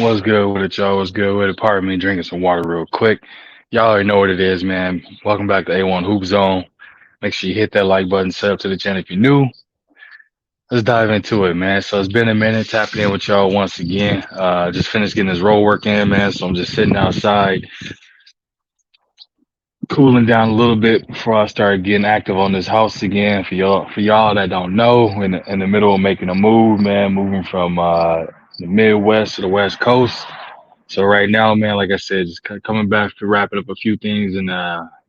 What's good with it, y'all? What's good with it? Pardon me drinking some water real quick. Y'all already know what it is, man. Welcome back to A1 Hoop Zone. Make sure you hit that like button, sub to the channel if you're new. Let's dive into it, man. So it's been a minute tapping in with y'all once again. Just finished getting this road work in, man. So I'm just sitting outside, cooling down a little bit before I start getting active on this house again. For y'all that don't know, in the middle of making a move, man, moving from the Midwest to the West Coast. So right now, man, like I said, just coming back to wrapping up a few things and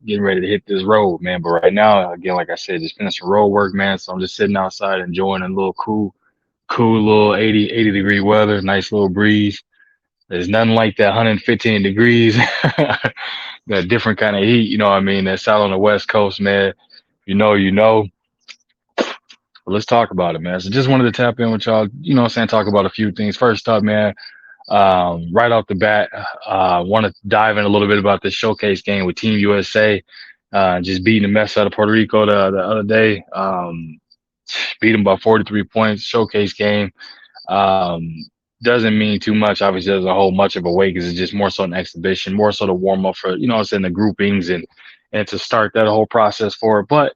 getting ready to hit this road, man. But right now, again, like I said, just finishing road work, man. So I'm just sitting outside enjoying a little cool little 80 degree weather, nice little breeze. There's nothing like that 115 degrees, that different kind of heat, you know what I mean? That's out on the West Coast, man. You know, you know. But let's talk about it, man. So just wanted to tap in with y'all, you know what I'm saying, talk about a few things. First up, man, right off the bat, want to dive in a little bit about this showcase game with Team USA, just beating the mess out of Puerto Rico the other day. Beat them by 43 points. Showcase game. Doesn't mean too much. Obviously, doesn't hold much of a weight because it's just more so an exhibition, more so to warm up for, you know, it's in the groupings and to start that whole process for it. But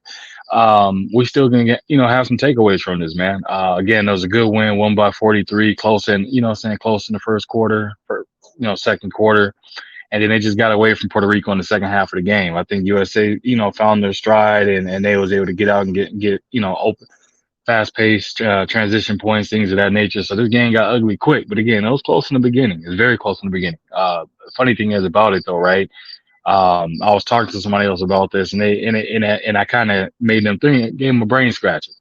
we still gonna get, you know, have some takeaways from this, man. Again, it was a good win, won by 43, close in, you know, what I'm saying close in the first quarter, for, you know, second quarter, and then they just got away from Puerto Rico in the second half of the game. I think USA, you know, found their stride and they was able to get out and get you know, open, fast paced transition points, things of that nature. So this game got ugly quick, but again, it was close in the beginning. It was very close in the beginning. Funny thing is about it though, right? I was talking to somebody else about this, and I kind of made them think, gave them a brain scratcher.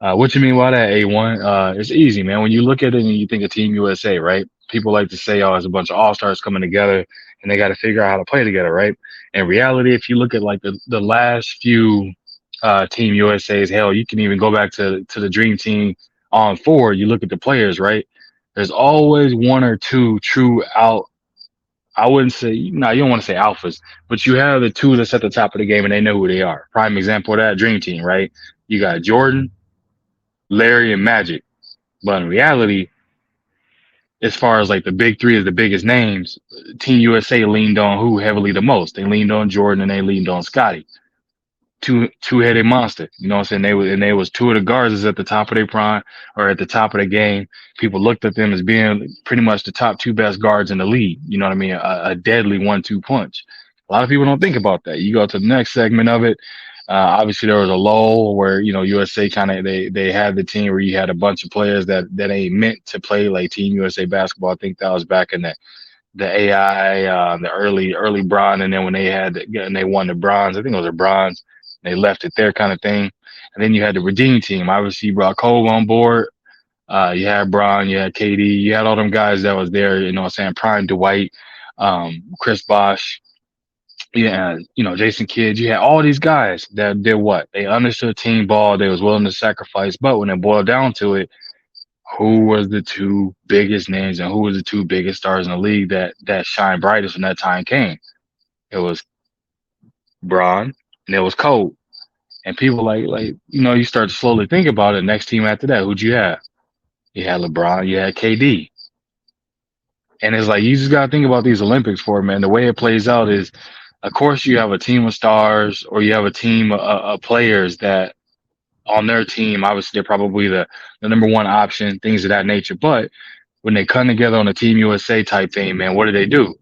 What you mean by that, A1? It's easy, man. When you look at it and you think of Team USA, right? People like to say, oh, it's a bunch of all stars coming together, and they got to figure out how to play together, right? In reality, if you look at like the last few Team USA's, hell, you can even go back to the Dream Team on four. You look at the players, right? There's always one or two true out. I wouldn't say, no, you don't want to say alphas, but you have the two that's at the top of the game and they know who they are. Prime example of that, Dream Team, right? You got Jordan, Larry, and Magic. But in reality, as far as like the big three is the biggest names, Team USA leaned on who heavily the most? They leaned on Jordan and they leaned on Scotty. Two-headed monster. You know what I'm saying? They was two of the guards is at the top of their prime or at the top of the game. People looked at them as being pretty much the top two best guards in the league. You know what I mean? A deadly 1-2 punch. A lot of people don't think about that. You go to the next segment of it. Obviously, there was a lull where, you know, USA kind of they had the team where you had a bunch of players that ain't meant to play like Team USA basketball. I think that was back in the AI, the early bronze, and then when and they won the bronze, I think it was a bronze. They left it there, kind of thing. And then you had the Redeem team. Obviously, you brought Cole on board. You had Braun, you had KD, you had all them guys that was there. You know what I'm saying? Prime Dwight, Chris Bosh, yeah, you know, Jason Kidd. You had all these guys that did what? They understood team ball. They was willing to sacrifice. But when it boiled down to it, who was the two biggest names and who was the two biggest stars in the league that shined brightest when that time came? It was Braun and it was Cole. And people like you know, you start to slowly think about it. Next team after that, who'd you have? You had LeBron, you had KD. And it's like you just gotta think about these Olympics for it, man. The way it plays out is, of course, you have a team of stars or you have a team of players that on their team, obviously they're probably the number one option, things of that nature. But when they come together on a Team USA type thing, man, what do?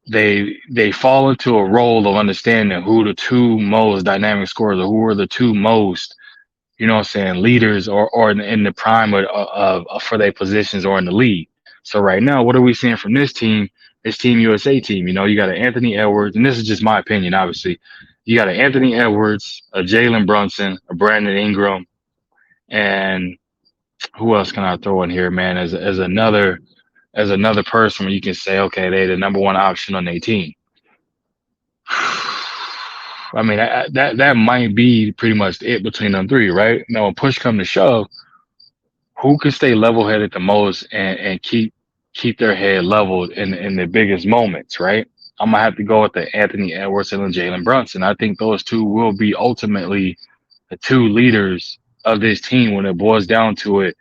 They fall into a role of understanding who the two most dynamic scorers or who are the two most, you know what I'm saying, leaders or in the prime of for their positions or in the league. So right now, what are we seeing from this team? This Team USA team, you know, you got an Anthony Edwards, and this is just my opinion, obviously. You got an Anthony Edwards, a Jalen Brunson, a Brandon Ingram, and who else can I throw in here, man? As another person where you can say, okay, they're the number one option on their team. I mean, that might be pretty much it between them three, right? Now, when push come to shove, who can stay level headed the most and keep their head leveled in the biggest moments, right? I'm gonna have to go with the Anthony Edwards and Jalen Brunson. I think those two will be ultimately the two leaders of this team when it boils down to it.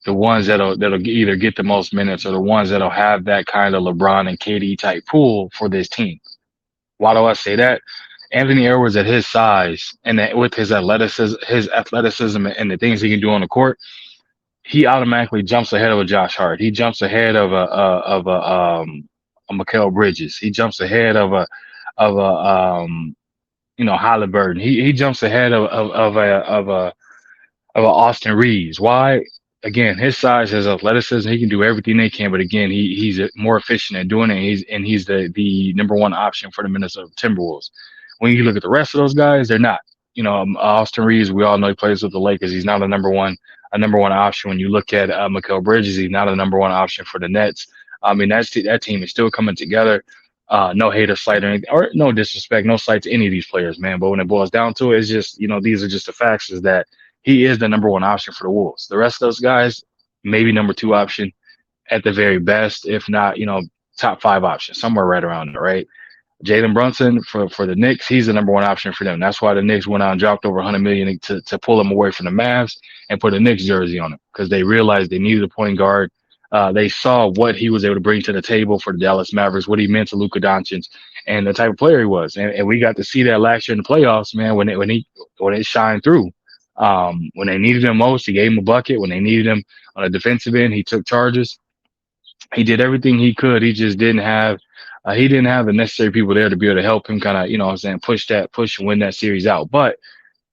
the ones that'll either get the most minutes or the ones that'll have that kind of LeBron and KD type pool for this team. Why do I say that? Anthony Edwards at his size and that with his athleticism and the things he can do on the court, he automatically jumps ahead of a Josh Hart. He jumps ahead of a Mikal Bridges. He jumps ahead of a Halliburton. He jumps ahead of a Austin Reeves. Why? Again, his size, his athleticism, he can do everything they can. But again, he's more efficient at doing it. He's the number one option for the Minnesota Timberwolves. When you look at the rest of those guys, they're not. Austin Reeves, we all know he plays with the Lakers. He's not a number one option. When you look at Mikal Bridges, he's not a number one option for the Nets. I mean, that team is still coming together. No hate or slight or anything, or no disrespect, no slight to any of these players, man. But when it boils down to it, it's just these are just the facts. Is that he is the number one option for the Wolves. The rest of those guys, maybe number two option at the very best, if not, top five option, somewhere right around there, right? Jalen Brunson for the Knicks, he's the number one option for them. That's why the Knicks went out and dropped over 100 million to pull him away from the Mavs and put a Knicks jersey on him because they realized they needed a point guard. They saw what he was able to bring to the table for the Dallas Mavericks, what he meant to Luka Doncic, and the type of player he was. And we got to see that last year in the playoffs, man. When it shined through. When they needed him most, he gave him a bucket. When they needed him on a defensive end, he took charges. He did everything he could. He just didn't have the necessary people there to be able to help him kind of, what I'm saying, push and win that series out. But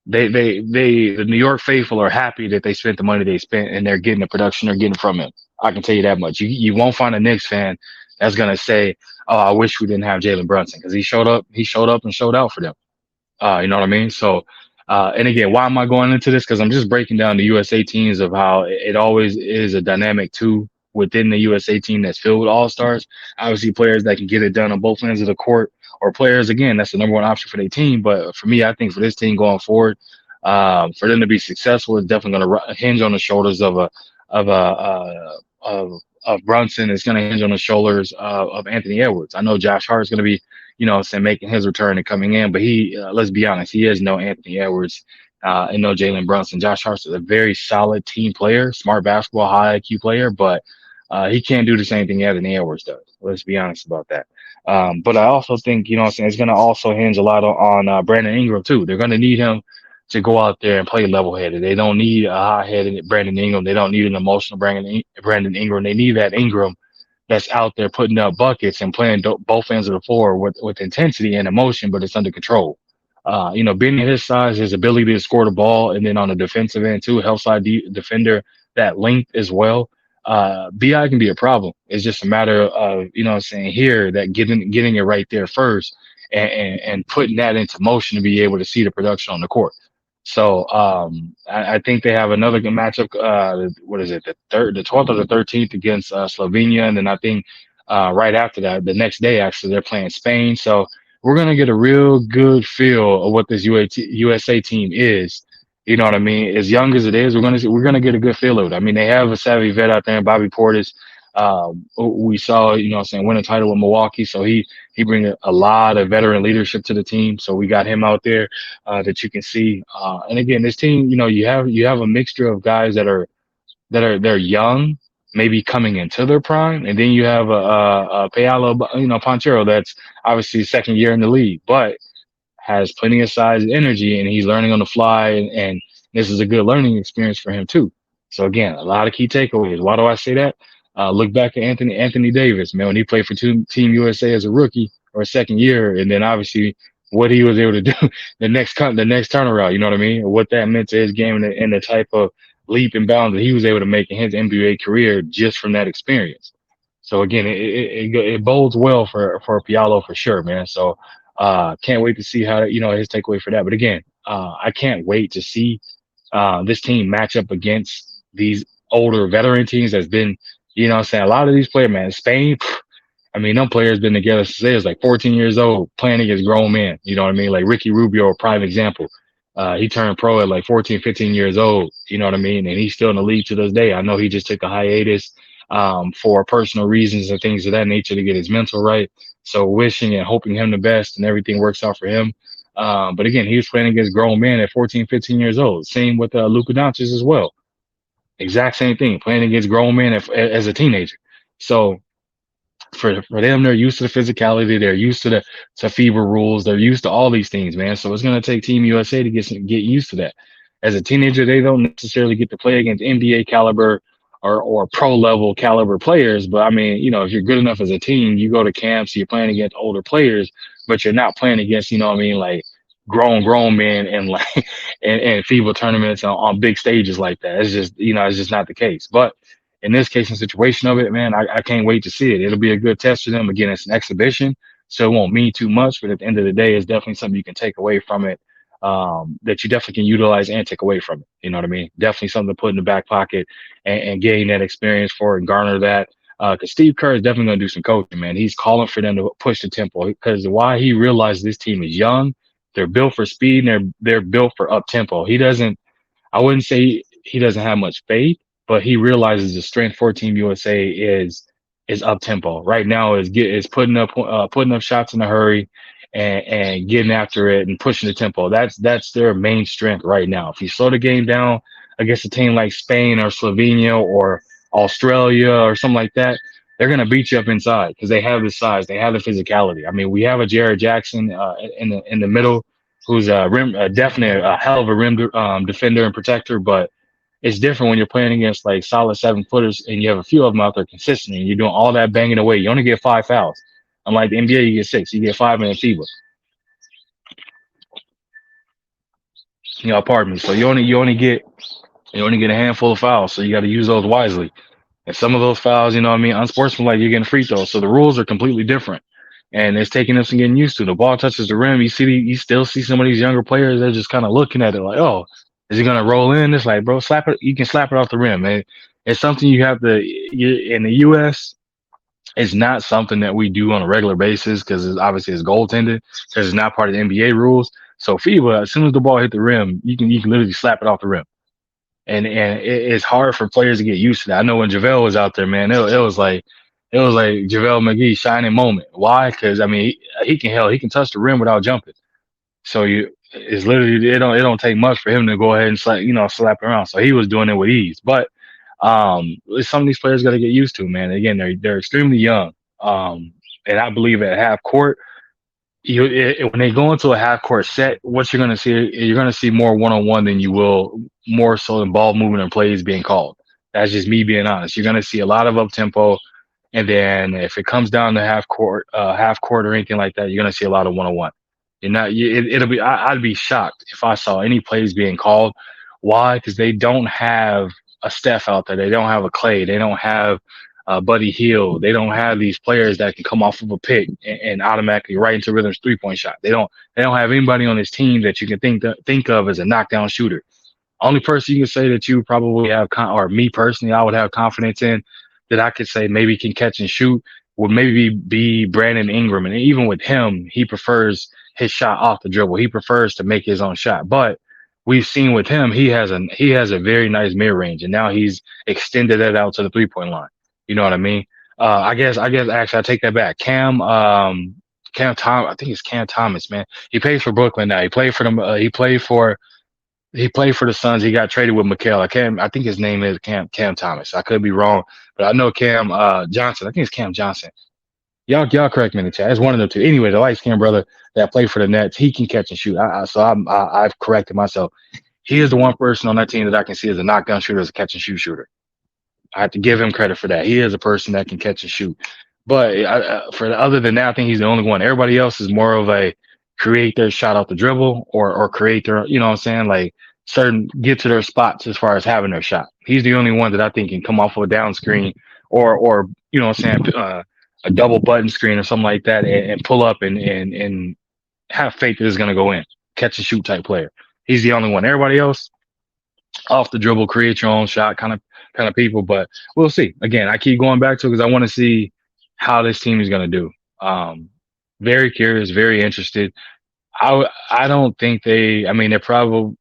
the New York faithful are happy that they spent the money they spent and they're getting the production they're getting from him. I can tell you that much. You won't find a Knicks fan that's gonna say, "Oh, I wish we didn't have Jalen Brunson," because he showed up and showed out for them. You know what I mean? So, and again, why am I going into this? Because I'm just breaking down the USA teams of how it always is a dynamic too within the USA team that's filled with all stars. Obviously, players that can get it done on both ends of the court, or players again that's the number one option for their team. But for me, I think for this team going forward, for them to be successful, it's definitely going to hinge on the shoulders of Brunson. It's going to hinge on the shoulders of Anthony Edwards. I know Josh Hart is going to be saying making his return and coming in. But let's be honest, he is no Anthony Edwards and no Jalen Brunson. Josh Hart is a very solid team player, smart basketball, high IQ player, but he can't do the same thing Anthony Edwards does. Let's be honest about that. But I also think, what I'm saying, it's going to also hinge a lot on Brandon Ingram, too. They're going to need him to go out there and play level headed. They don't need a hot headed Brandon Ingram. They don't need an emotional Brandon Ingram. They need that Ingram that's out there putting up buckets and playing both ends of the floor with intensity and emotion, but it's under control. Being at his size, his ability to score the ball, and then on the defensive end too, help side defender, that length as well. Bi can be a problem. It's just a matter of what I'm saying here that getting it right there first and putting that into motion to be able to see the production on the court. So I think they have another good matchup. What is it? The 12th or the 13th against Slovenia, and then I think right after that, the next day actually they're playing Spain. So we're gonna get a real good feel of what this USA team is. You know what I mean? As young as it is, we're gonna get a good feel of it. I mean, they have a savvy vet out there, and Bobby Portis. We saw, what I'm saying, win a title with Milwaukee, so he brings a lot of veteran leadership to the team. So we got him out there that you can see. And again, this team, you have a mixture of guys they're young, maybe coming into their prime, and then you have a Paolo, Panchero that's obviously second year in the league, but has plenty of size and energy, and he's learning on the fly, and this is a good learning experience for him too. So again, a lot of key takeaways. Why do I say that? Look back at Anthony Davis, man, when he played for Team USA as a rookie or a second year, and then obviously what he was able to do the next turnaround. You know what I mean? What that meant to his game and the type of leap and bounds that he was able to make in his NBA career just from that experience. So again, it bodes well for Pialo for sure, man. So can't wait to see how his takeaway for that. But again, I can't wait to see this team match up against these older veteran teams that's been, what I'm saying, a lot of these players, man, Spain, I mean, them players been together since they was like 14 years old playing against grown men. You know what I mean? Like Ricky Rubio, a prime example. He turned pro at like 14, 15 years old. You know what I mean? And he's still in the league to this day. I know he just took a hiatus for personal reasons and things of that nature to get his mental right. So wishing and hoping him the best and everything works out for him. But again, he was playing against grown men at 14, 15 years old. Same with Luka Doncic as well. Exact same thing, playing against grown men as a teenager. So for them, they're used to the physicality, they're used to the to FIBA rules, they're used to all these things, man. So it's gonna take Team USA to get used to that. As a teenager, they don't necessarily get to play against NBA caliber or pro level caliber players. But I mean, if you're good enough as a team, you go to camps, you're playing against older players, but you're not playing against, what I mean, like grown men and like and FIBA tournaments on big stages like that. It's just it's just not the case. But in this case and situation of it, man, I can't wait to see it. It'll be a good test for them. Again, it's an exhibition, so it won't mean too much. But at the end of the day, it's definitely something you can take away from it. That you definitely can utilize and take away from it. You know what I mean? Definitely something to put in the back pocket and gain that experience for and garner that. Because Steve Kerr is definitely going to do some coaching, man. He's calling for them to push the tempo because why he realizes this team is young, they're built for speed, and they're built for up tempo. He doesn't I wouldn't say he doesn't have much faith, but he realizes the strength for Team USA is up tempo. Right now is putting up shots in a hurry and getting after it and pushing the tempo. That's their main strength right now. If you slow the game down against a team like Spain or Slovenia or Australia or something like that, they're gonna beat you up inside because they have the size, they have the physicality. I mean, we have a Jared Jackson in the middle who's definitely a hell of a rim defender and protector, but it's different when you're playing against like solid 7 footers and you have a few of them out there consistently and you're doing all that banging away. You only get 5 fouls. Unlike the NBA, you get 6. You get 5 in a FIBA. Pardon me. So you only get a handful of fouls. So you got to use those wisely. And some of those fouls, what I mean, unsportsmanlike, you're getting free throws. So the rules are completely different. And it's taking them some getting used to. The ball touches the rim. You still see some of these younger players. They're just kind of looking at it like, oh, is he gonna roll in? It's like, bro, slap it. You can slap it off the rim. It's something you have to. In the U.S., it's not something that we do on a regular basis because it's goaltended because it's not part of the NBA rules. So FIBA, as soon as the ball hit the rim, you can literally slap it off the rim and it's hard for players to get used to that. I know when JaVale was out there, man, it was like JaVale McGee shining moment. Why? Because I mean, he can touch the rim without jumping. So it's literally it don't take much for him to go ahead and slap around. So he was doing it with ease. But it's something these players got to get used to, man. Again, they're extremely young. And I believe at half court when they go into a half court set, what you're gonna see more one on one than you will more so than ball movement and plays being called. That's just me being honest. You're gonna see a lot of up tempo, and then if it comes down to half court or anything like that, you're gonna see a lot of one on one. You're not. It'll be. I'd be shocked if I saw any plays being called. Why? Because they don't have a Steph out there. They don't have a Clay. They don't have Buddy Hield. They don't have these players that can come off of a pick and automatically right into rhythm's 3 point shot. They don't have anybody on this team that you can think of as a knockdown shooter. Only person you can say that you probably have, or me personally, I would have confidence in that I could say maybe can catch and shoot would maybe be Brandon Ingram. And even with him, he prefers his shot off the dribble. He prefers to make his own shot. But we've seen with him, he has a very nice mid range, and now he's extended that out to the 3 point line. You know what I mean? I guess actually I take that back. Cam Tom, I think it's Cam Thomas, man. He plays for Brooklyn now. He played for them. He played for the Suns. He got traded with Mikal. I think his name is Cam Thomas. I could be wrong, but I know Cam Johnson. I think it's Cam Johnson. Y'all correct me in the chat. It's one of the two. Anyway, the light skinned brother that played for the Nets, he can catch and shoot. I've corrected myself. He is the one person on that team that I can see as a knockdown shooter, as a catch and shoot shooter. I have to give him credit for that. He is a person that can catch and shoot. But other than that, I think he's the only one. Everybody else is more of a create their shot off the dribble or create their, you know what I'm saying, like certain get to their spots as far as having their shot. He's the only one that I think can come off of a down screen or you know what I'm saying, a double button screen or something like that and pull up and have faith that it's going to go in. Catch and shoot type player. He's the only one. Everybody else off the dribble, create your own shot kind of people. But we'll see. Again, I keep going back to it because I want to see how this team is going to do. Very curious, very interested. I don't think they. I mean, they're probably.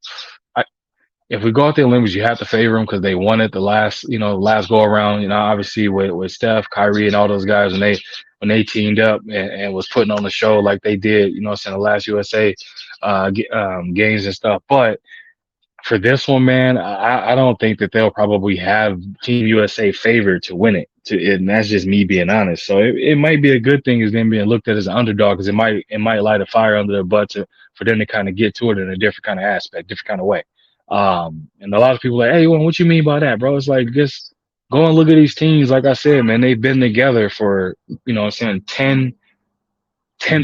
If we go out the Olympics, you have to favor them because they won it the last go around. Obviously with Steph, Kyrie, and all those guys when they teamed up and was putting on the show like they did. In the last USA games and stuff, but For this one, man, I don't think that they'll probably have Team USA favored to win it. And that's just me being honest. So it might be a good thing as them being looked at as an underdog because it might light a fire under their butt for them to kind of get to it in a different kind of aspect, different kind of way. And a lot of people are like, hey, well, what you mean by that, bro? It's like just go and look at these teams. Like I said, man, they've been together for what I'm saying 10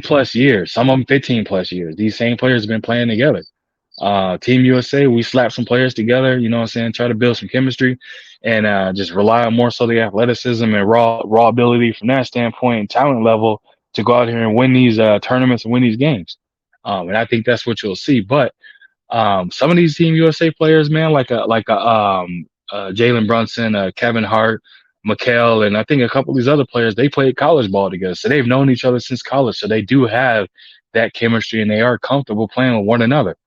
plus years. Some of them 15 plus years. These same players have been playing together. Team USA, we slap some players together, you know what I'm saying, try to build some chemistry and just rely on more so the athleticism and raw ability from that standpoint and talent level to go out here and win these tournaments and win these games. And I think that's what you'll see. But some of these Team USA players, man, like Jalen Brunson, Kevin Hart, Mikhail, and I think a couple of these other players, they played college ball together, so they've known each other since college. So they do have that chemistry, and they are comfortable playing with one another.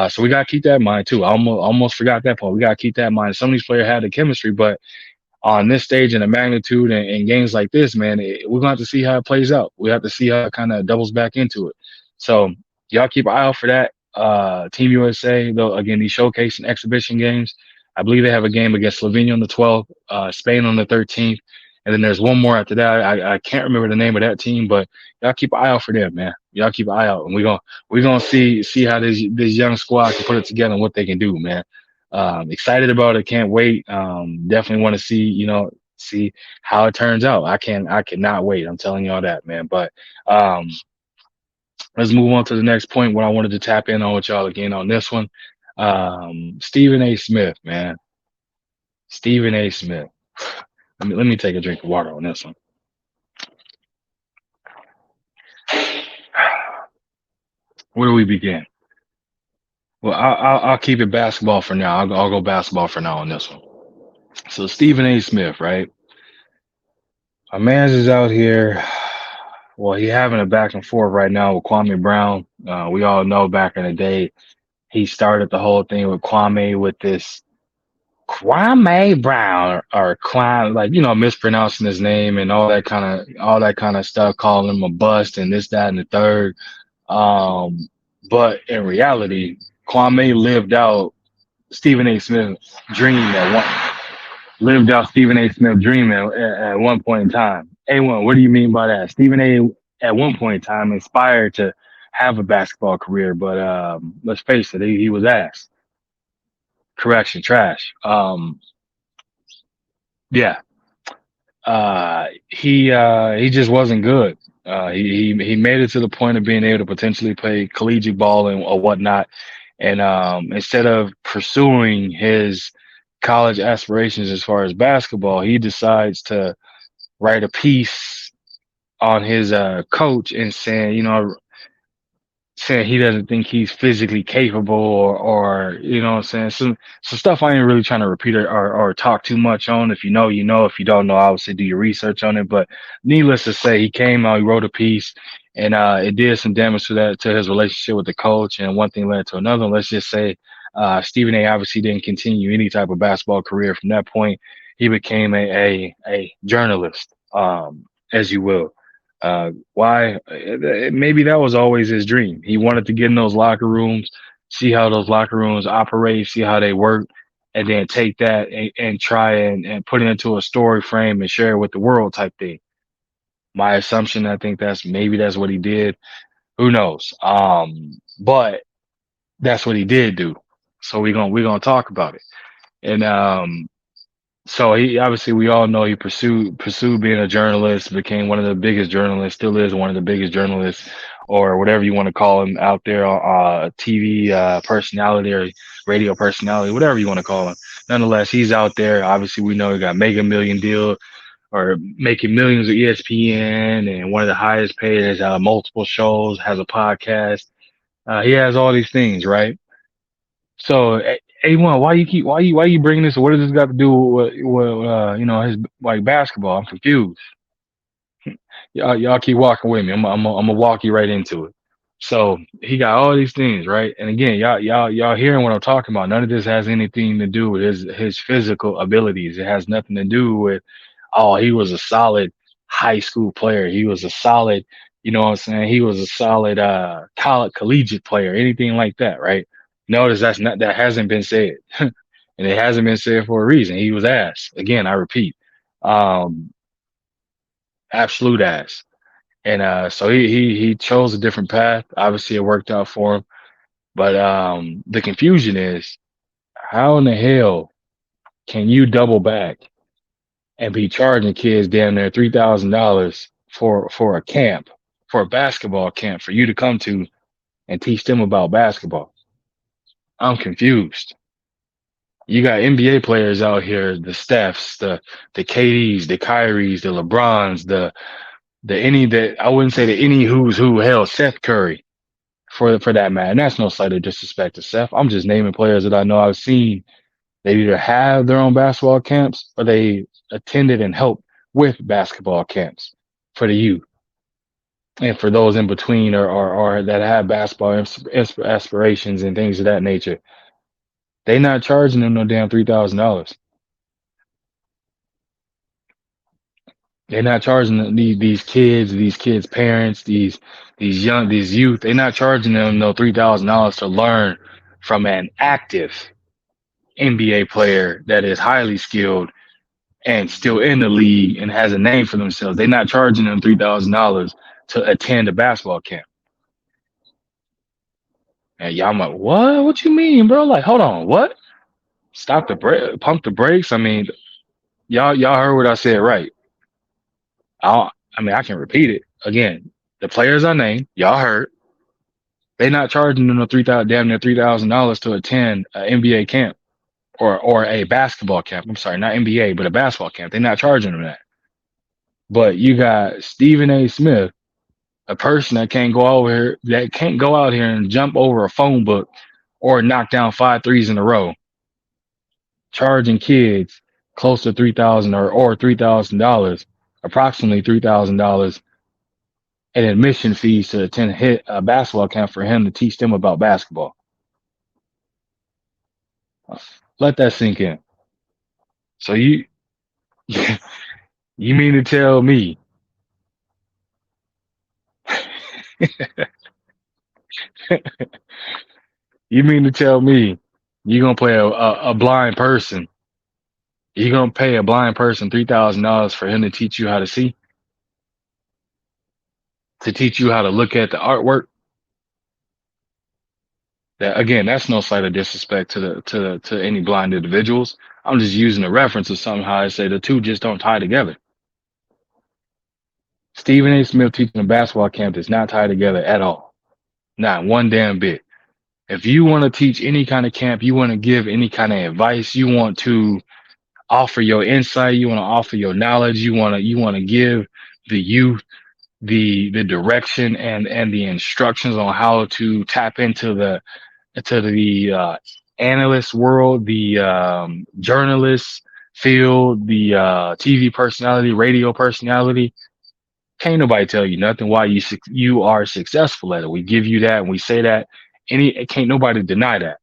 So we gotta keep that in mind too. I almost forgot that point. We gotta keep that in mind. Some of these players had the chemistry, but on this stage and the magnitude and games like this, man, we're gonna have to see how it plays out. We have to see how it kind of doubles back into it. So y'all keep an eye out for that. Team USA, though, again, these showcase and exhibition games. I believe they have a game against Slovenia on the 12th, Spain on the 13th, and then there's one more after that. I can't remember the name of that team, but y'all keep an eye out for them, man. Y'all keep an eye out, and we're gonna see how this young squad can put it together and what they can do, man. Excited about it. Can't wait. Definitely want to see how it turns out. I cannot wait. I'm telling y'all that, man. But um, let's move on to the next point. What I wanted to tap in on with y'all again on this one. Stephen A. Smith, man. Stephen A. Smith. Let me take a drink of water on this one. Where do we begin? Well, I'll keep it basketball for now. I'll go basketball for now on this one. So Stephen A. Smith, right? My man's is out here. Well, he having a back and forth right now with Kwame Brown. We all know back in the day, he started the whole thing with Kwame with this Kwame Brown or Kwame, like mispronouncing his name and all that kind of stuff, calling him a bust and this, that, and the third. Um, but in reality, Kwame Stephen A. Smith's dream at lived out Stephen A. Smith's dream at one point in time. A1, what do you mean by that? Stephen A. at one point in time inspired to have a basketball career, but let's face it, he was ass. Correction, trash. Yeah, he just wasn't good. He made it to the point of being able to potentially play collegiate ball and or whatnot, and instead of pursuing his college aspirations as far as basketball, he decides to write a piece on his coach and saying he doesn't think he's physically capable or what I'm saying, some stuff I ain't really trying to repeat or talk too much on. If you know, you know. If you don't know, obviously do your research on it. But needless to say, he came out, he wrote a piece, and it did some damage to his relationship with the coach, and one thing led to another. Let's just say Stephen A obviously didn't continue any type of basketball career from that point. He became a journalist, as you will. Why? Maybe that was always his dream. He wanted to get in those locker rooms, see how those locker rooms operate, see how they work, and then take that and try and put it into a story frame and share it with the world type thing. My assumption, I think that's what he did. Who knows? But that's what he did do. So we're gonna talk about it. And so he obviously we all know he pursued being a journalist, became one of the biggest journalists, still is one of the biggest journalists, or whatever you want to call him out there, TV personality or radio personality, whatever you want to call him. Nonetheless, he's out there. Obviously, we know he got Mega Million deal or making millions with ESPN and one of the highest paid, has multiple shows, has a podcast. He has all these things, right? So, A1, why you bringing this? What does this got to do with his like basketball? I'm confused. Y'all keep walking with me. I'm gonna walk you right into it. So he got all these things, right? And again, y'all hearing what I'm talking about. None of this has anything to do with his physical abilities. It has nothing to do with, oh, he was a solid high school player. He was a solid, you know what I'm saying? He was a solid college collegiate player, anything like that, right? Notice that hasn't been said, and it hasn't been said for a reason. He was ass. Again, I repeat, um, absolute ass. And so he chose a different path. Obviously, it worked out for him. But the confusion is, how in the hell can you double back and be charging kids damn near $3,000 for a camp, for a basketball camp for you to come to and teach them about basketball? I'm confused. You got NBA players out here, the Stephs, the KDs, the Kyries, the LeBrons, the any that I wouldn't say the any who's who. Hell, Seth Curry for that matter. And that's no slight of disrespect to Seth. I'm just naming players that I know I've seen. They either have their own basketball camps or they attended and helped with basketball camps for the youth and for those in between or that have basketball aspirations and things of that nature. They not charging them no damn $3,000. They're not charging these kids' parents, these youth. They're not charging them no $3,000 to learn from an active NBA player that is highly skilled and still in the league and has a name for themselves. They're not charging them $3,000 to attend a basketball camp. And y'all like, what? What you mean, bro? Like, hold on, what? Stop the break, pump the brakes. I mean, y'all heard what I said, right? I mean, I can repeat it again. The players I named, y'all heard. They not charging them no 3,000, damn near $3,000 to attend an NBA camp or a basketball camp. I'm sorry, not NBA, but a basketball camp. They're not charging them that. But you got Stephen A. Smith, a person that can't go out here and jump over a phone book or knock down five threes in a row, charging kids close to 3,000 or $3,000, approximately $3,000 in admission fees to attend a basketball camp for him to teach them about basketball. Let that sink in. So you mean to tell me you mean to tell me you're gonna play a blind person? You're gonna pay a blind person $3,000 for him to teach you how to see, to teach you how to look at the artwork? That again, that's no slight of disrespect to any blind individuals. I'm just using a reference of somehow I say the two just don't tie together. Stephen A. Smith teaching a basketball camp does not tie together at all. Not one damn bit. If you want to teach any kind of camp, you want to give any kind of advice, you want to offer your insight, you want to offer your knowledge, you want to give the youth the direction and the instructions on how to tap into the analyst world, the journalist field, the TV personality, radio personality. Can't nobody tell you nothing why you are successful at it. We give you that and we say that. Can't nobody deny that.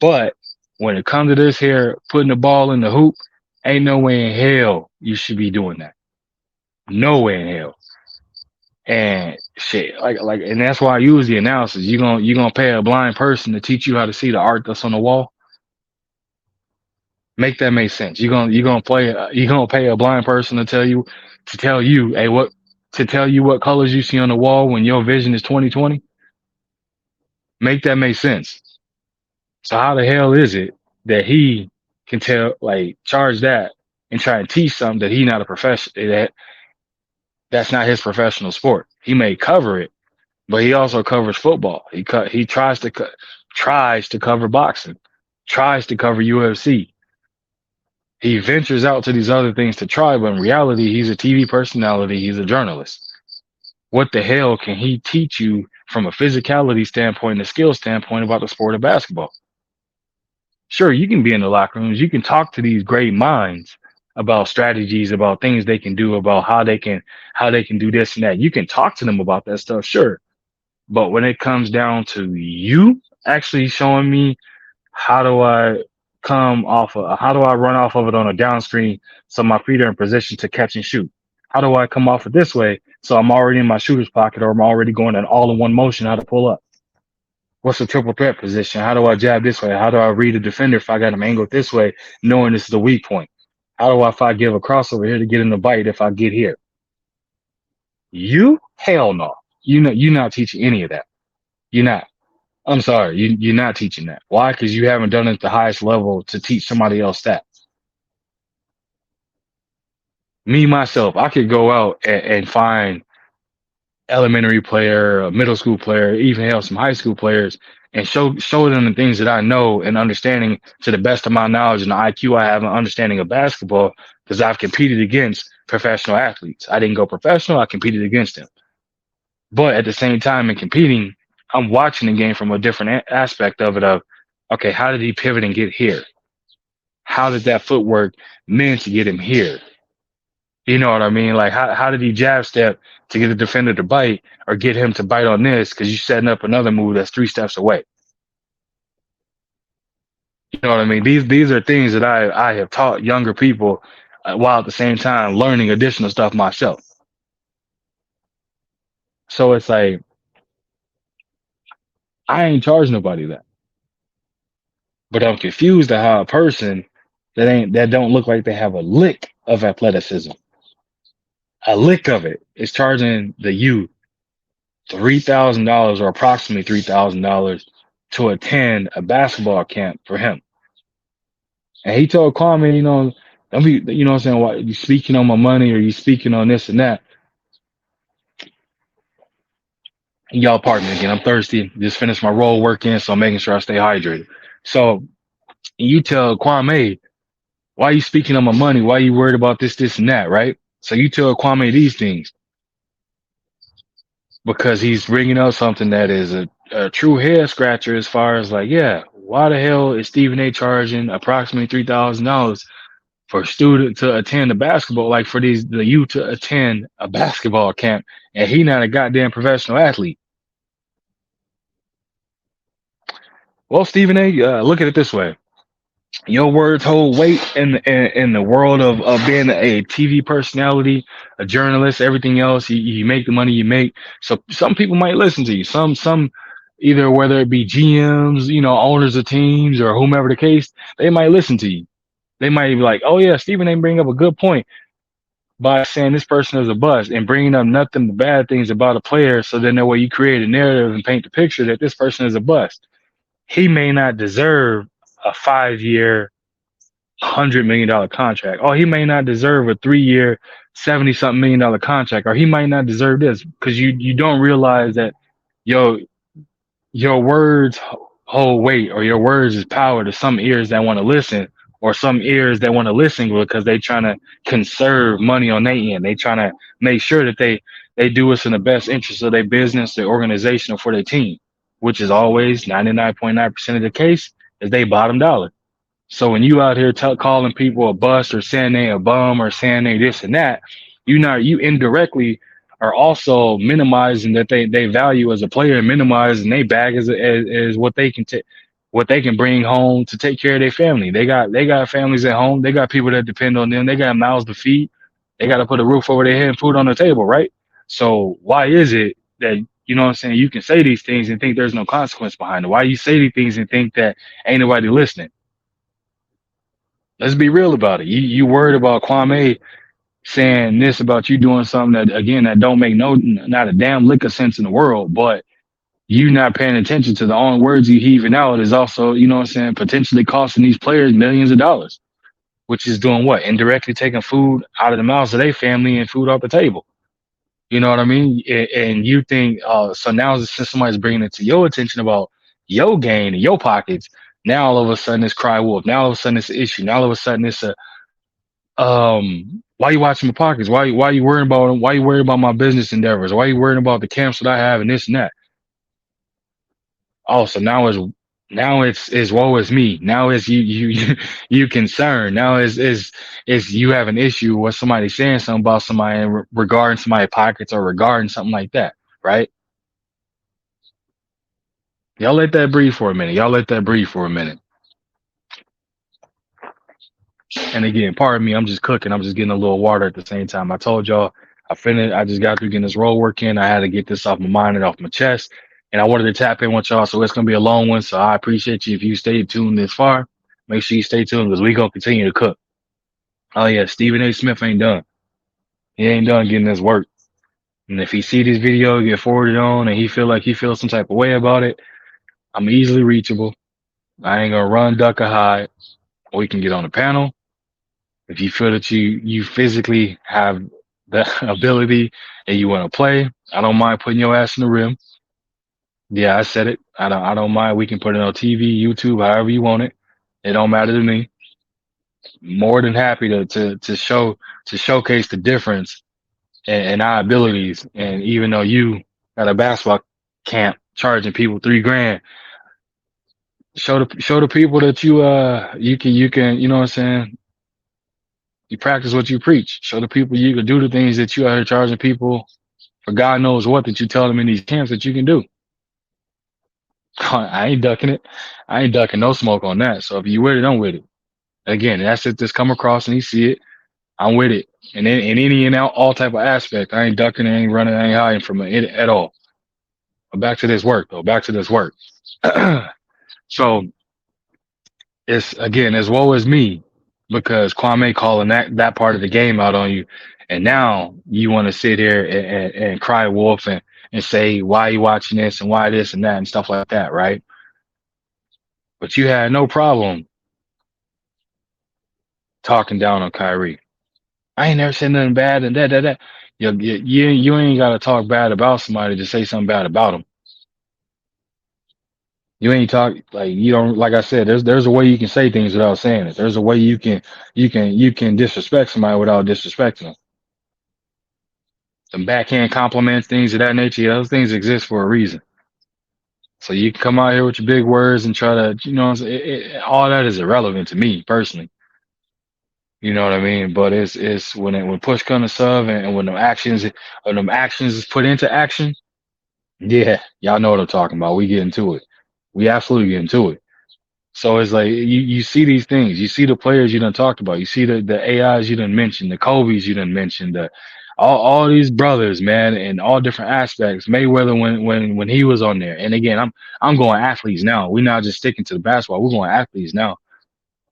But when it comes to this here, putting the ball in the hoop, ain't no way in hell you should be doing that. No way in hell. And shit, and that's why I use the analysis. You gonna pay a blind person to teach you how to see the art that's on the wall. Make that make sense. You gonna pay a blind person to tell you, hey, what to tell you what colors you see on the wall when your vision is 20/20. Make that make sense. So how the hell is it that he can charge that and try and teach something that he not a profession that's not his professional sport. He may cover it, but he also covers football. He tries to cover boxing, tries to cover UFC. He ventures out to these other things to try, but in reality, he's a TV personality. He's a journalist. What the hell can he teach you from a physicality standpoint and a skill standpoint about the sport of basketball? Sure, you can be in the locker rooms. You can talk to these great minds about strategies, about things they can do, about how they can do this and that. You can talk to them about that stuff, sure. But when it comes down to you actually showing me how do I how do I run off of it on a down screen so my feet are in position to catch and shoot? How do I come off it this way so I'm already in my shooter's pocket or I'm already going in all in one motion how to pull up? What's the triple threat position? How do I jab this way? How do I read a defender if I got him angled this way, knowing this is the weak point? How do I, if I give a crossover here to get in the bite, if I get here? You? Hell no. You're not teaching any of that. You're not. I'm sorry. You're not teaching that. Why? Because you haven't done it at the highest level to teach somebody else that. Me, myself, I could go out and find elementary player, a middle school player, even hell, some high school players, and show them the things that I know and understanding to the best of my knowledge and the IQ I have and understanding of basketball because I've competed against professional athletes. I didn't go professional, I competed against them. But at the same time, in competing, I'm watching the game from a different aspect of it. Of okay, how did he pivot and get here? How did that footwork mean to get him here? You know what I mean? Like how did he jab step to get the defender to bite or get him to bite on this because you're setting up another move that's 3 steps away. You know what I mean? These are things that I have taught younger people while at the same time learning additional stuff myself. So it's like I ain't charging nobody that, but I'm confused at how a person that don't look like they have a lick of athleticism, a lick of it, is charging the youth $3,000 or approximately $3,000 to attend a basketball camp for him. And he told Kwame, don't be, you know what I'm saying, why you speaking on my money or you speaking on this and that. Y'all, pardon me again. I'm thirsty. Just finished my roll working, so I'm making sure I stay hydrated. So you tell Kwame, why you speaking on my money? Why you worried about this, and that, right? So you tell Kwame these things because he's bringing up something that is a true head scratcher as far as like, yeah, why the hell is Stephen A charging approximately $3,000 for a student to attend a basketball, like for the youth to attend a basketball camp, and he not a goddamn professional athlete? Well, Stephen A, look at it this way: your words hold weight in the world of being a TV personality, a journalist, everything else. You make the money you make, so some people might listen to you. Some either whether it be GMs, owners of teams, or whomever the case, they might listen to you. They might be like, "Oh yeah, Stephen A bring up a good point by saying this person is a bust and bringing up nothing but bad things about a player." So then that way you create a narrative and paint the picture that this person is a bust. He may not deserve a 5 year, $100 million contract. Oh, he may not deserve a 3 year, 70 something $1 million contract, or he might not deserve this because you don't realize that yo your words hold weight, or your words is power to some ears that want to listen, or some ears that want to listen because they trying to conserve money on their end. They trying to make sure that they do what's in the best interest of their business, their organization, or for their team, which is always 99.9% of the case is they bottom dollar. So when you out here calling people a bust or saying they a bum or saying they this and that, you indirectly are also minimizing that they value as a player, and minimizing they bag as what they can take, what they can bring home to take care of their family. They got families at home. They got people that depend on them. They got mouths to feed. They got to put a roof over their head and food on the table, right? So why is it that you know what I'm saying? You can say these things and think there's no consequence behind it. Why you say these things and think that ain't nobody listening? Let's be real about it. You worried about Kwame saying this about you doing something that again that don't make not a damn lick of sense in the world, but you not paying attention to the own words you heaving out is also, you know what I'm saying, potentially costing these players millions of dollars, which is doing what? Indirectly taking food out of the mouths of their family and food off the table. You know what I mean? And you think, so now since somebody's bringing it to your attention about your gain and your pockets, now all of a sudden it's cry wolf. Now all of a sudden it's an issue. Now all of a sudden it's a why you watching my pockets? Why you worrying about them? Why you worried about my business endeavors? Why you worrying about the camps that I have and this and that? Oh, so now it's woe is me. Now it's you concerned. Now is you have an issue with somebody saying something about somebody regarding somebody's pockets or regarding something like that, right? Y'all let that breathe for a minute. Y'all let that breathe for a minute. And again, pardon me, I'm just cooking. I'm just getting a little water at the same time. I told y'all I just got through getting this roll work in. I had to get this off my mind and off my chest. and I wanted to tap in with y'all. So it's gonna be a long one. So I appreciate you if you stayed tuned this far. Make sure you stay tuned because we gonna continue to cook. Oh yeah, Stephen A. Smith ain't done. He ain't done getting his work. And if he see this video get forwarded on and he feel like he feels some type of way about it, I'm easily reachable. I ain't gonna run, duck, or hide. We can get on the panel. If you feel that you physically have the ability and you want to play, I don't mind putting your ass in the rim. Yeah, I said it. I don't mind. We can put it on TV, YouTube, however you want it. It don't matter to me. More than happy to showcase the difference in our abilities. And even though you at a basketball camp charging people 3 grand, show the people that you can you know what I'm saying. You practice what you preach. Show the people you can do the things that you out here charging people for God knows what that you tell them in these camps that you can do. I ain't ducking it. I ain't ducking no smoke on that. So if you with it, I'm with it. Again, that's it. Just come across and you see it. I'm with it. And in any and all type of aspect, I ain't ducking, I ain't running, I ain't hiding from it at all. But back to this work though. Back to this work. So it's again as well as me because Kwame calling that part of the game out on you, and now you want to sit here and cry wolf and say why you watching this and why this and that and stuff like that, right? But you had no problem talking down on Kyrie. I ain't never said nothing bad and that. You ain't got to talk bad about somebody to say something bad about them. You ain't talk like you don't like I said. There's a way you can say things without saying it. There's a way you can disrespect somebody without disrespecting them. Some backhand compliments, things of that nature. Yeah, those things exist for a reason. So you can come out here with your big words and try to, all that is irrelevant to me personally. You know what I mean? But it's when push comes to shove and when them actions is put into action. Yeah, y'all know what I'm talking about. We get into it. We absolutely get into it. So it's like you see these things, you see the players you done talked about, you see the AIs you done mentioned, the Kobe's you done mentioned, all these brothers, man, in all different aspects. Mayweather when he was on there, and again, I'm going athletes now. We're not just sticking to the basketball. We're going athletes now.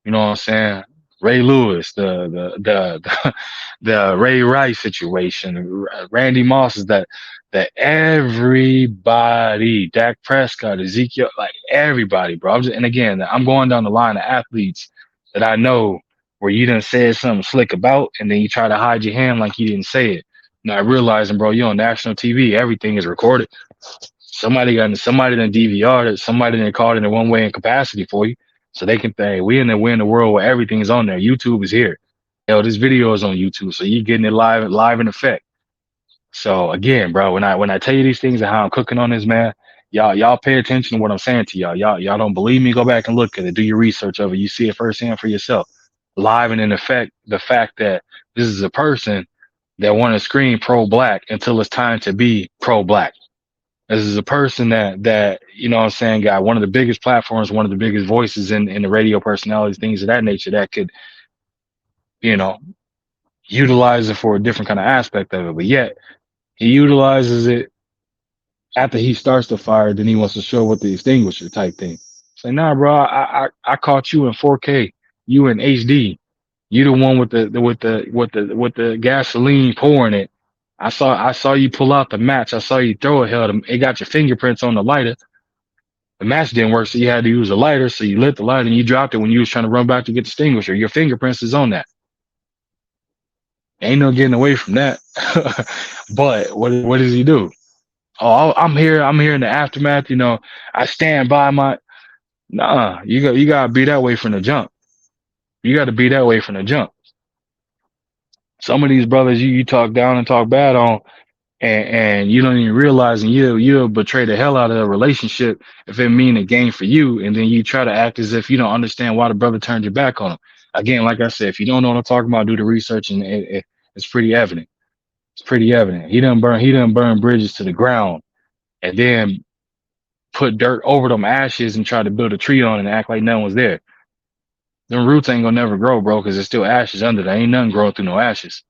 You know what I'm saying? Ray Lewis, the Ray Rice situation, Randy Moss is that everybody, Dak Prescott, Ezekiel, like everybody, bro. And again, I'm going down the line of athletes that I know where you done said something slick about, and then you try to hide your hand like you didn't say it. Not realizing, bro, you on national TV, everything is recorded. Somebody done DVR'd it, somebody done called it in one way in capacity for you. So they can think we're in the world where everything is on there. YouTube is here. This video is on YouTube. So you're getting it live in effect. So again, bro, when I tell you these things and how I'm cooking on this, man, y'all pay attention to what I'm saying to y'all. Y'all don't believe me, go back and look at it. Do your research of it. You see it firsthand for yourself. Live and in effect, the fact that this is a person that want to scream pro black until it's time to be pro black. This is a person that you know what I'm saying, got one of the biggest platforms, one of the biggest voices in the radio personalities, things of that nature that could, you know, utilize it for a different kind of aspect of it. But yet he utilizes it after he starts the fire, then he wants to show with the extinguisher type thing. Say, nah, bro, I caught you in 4K, you in HD. You the one with the gasoline pouring it. I saw you pull out the match. I saw you throw it, held him. It got your fingerprints on the lighter. The match didn't work, so you had to use a lighter. So you lit the lighter and you dropped it when you was trying to run back to get the extinguisher. Your fingerprints is on that. Ain't no getting away from that. But what does he do? Oh, I'm here. I'm here in the aftermath. I stand by my. Nah, you gotta be that way from the jump. You got to be that way from the jump. Some of these brothers you talk down and talk bad on, and you don't even realize, and you'll betray the hell out of a relationship if it mean a gain for you, and then you try to act as if you don't understand why the brother turned your back on him. Again, like I said, if you don't know what I'm talking about, do the research, and it's pretty evident. It's pretty evident. He done burn bridges to the ground, and then put dirt over them ashes and try to build a tree on it and act like no one's there. Them roots ain't gonna never grow, bro, because there's still ashes under there. Ain't nothing growing through no ashes.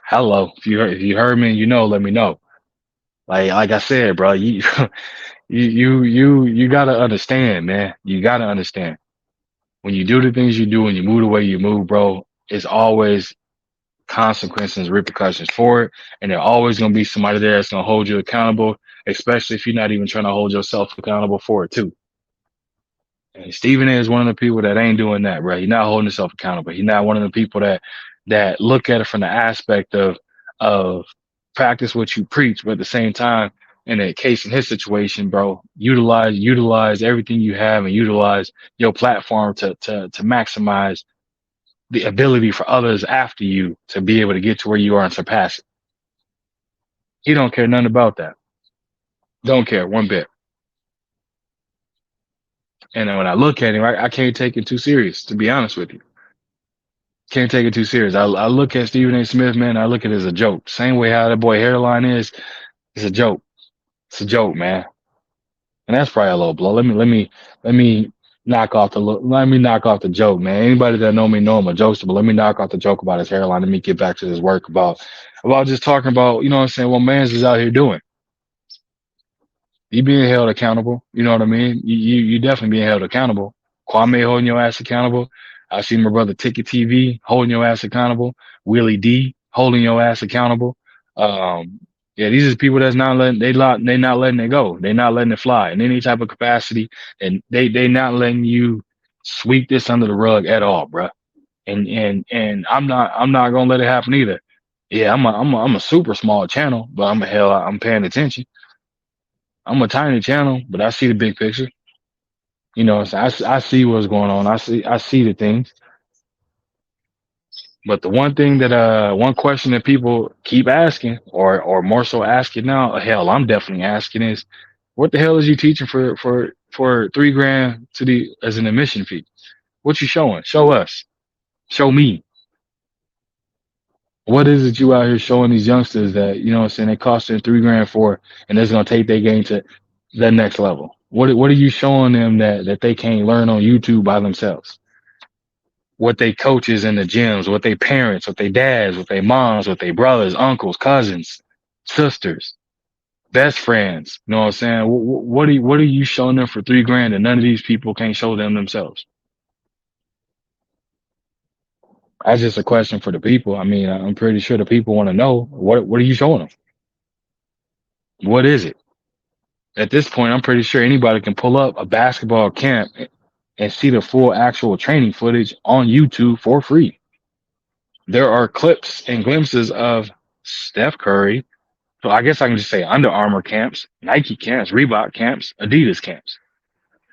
Hello, if you heard me, let me know. Like I said, bro, you you gotta understand, man. You gotta understand when you do the things you do and you move the way you move, bro. It's always consequences, repercussions for it, and there's always gonna be somebody there that's gonna hold you accountable, especially if you're not even trying to hold yourself accountable for it too. And Stephen A is one of the people that ain't doing that, bro. He's not holding himself accountable. He's not one of the people that look at it from the aspect of practice what you preach, but at the same time, in a case in his situation, bro, utilize everything you have and utilize your platform to maximize the ability for others after you to be able to get to where you are and surpass it. He don't care nothing about that. Don't care one bit. And then when I look at him, I can't take it too serious, to be honest with you. Can't take it too serious. I look at Stephen A. Smith, man, I look at it as a joke. Same way how that boy hairline is, it's a joke. It's a joke, man. And that's probably a low blow. Let me let me knock off the joke, man. Anybody that know I'm a jokester, but let me knock off the joke about his hairline. Let me get back to this work about just talking about, you know what I'm saying, what man's is out here doing. You being held accountable. You know what I mean? You definitely being held accountable. Kwame holding your ass accountable. I see my brother Ticket TV holding your ass accountable. Willie D holding your ass accountable. Um, yeah, these are people that's not letting they not letting it go. They not letting it fly in any type of capacity, and they not letting you sweep this under the rug at all, bruh. And I'm not gonna let it happen either. Yeah, I'm a super small channel, but I'm paying attention. I'm a tiny channel, but I see the big picture. You know, so I see what's going on. I see the things. But the one thing that one question that people keep asking, or more so asking now, hell, I'm definitely asking is, what the hell is you teaching for 3 grand to the as an admission fee? What you showing? Show us. Show me. What is it you out here showing these youngsters that, you know what I'm saying, they cost them 3 grand for, and it's gonna take their game to the next level? What are you showing them that they can't learn on YouTube by themselves? What they coaches in the gyms, what they parents, what they dads, what they moms, what they brothers, uncles, cousins, sisters, best friends. You know what I'm saying? What are you showing them for 3 grand that none of these people can't show them themselves? That's just a question for the people. I mean, I'm pretty sure the people want to know what are you showing them? What is it? At this point, I'm pretty sure anybody can pull up a basketball camp and see the full actual training footage on YouTube for free. There are clips and glimpses of Steph Curry. So I guess I can just say Under Armour camps, Nike camps, Reebok camps, Adidas camps.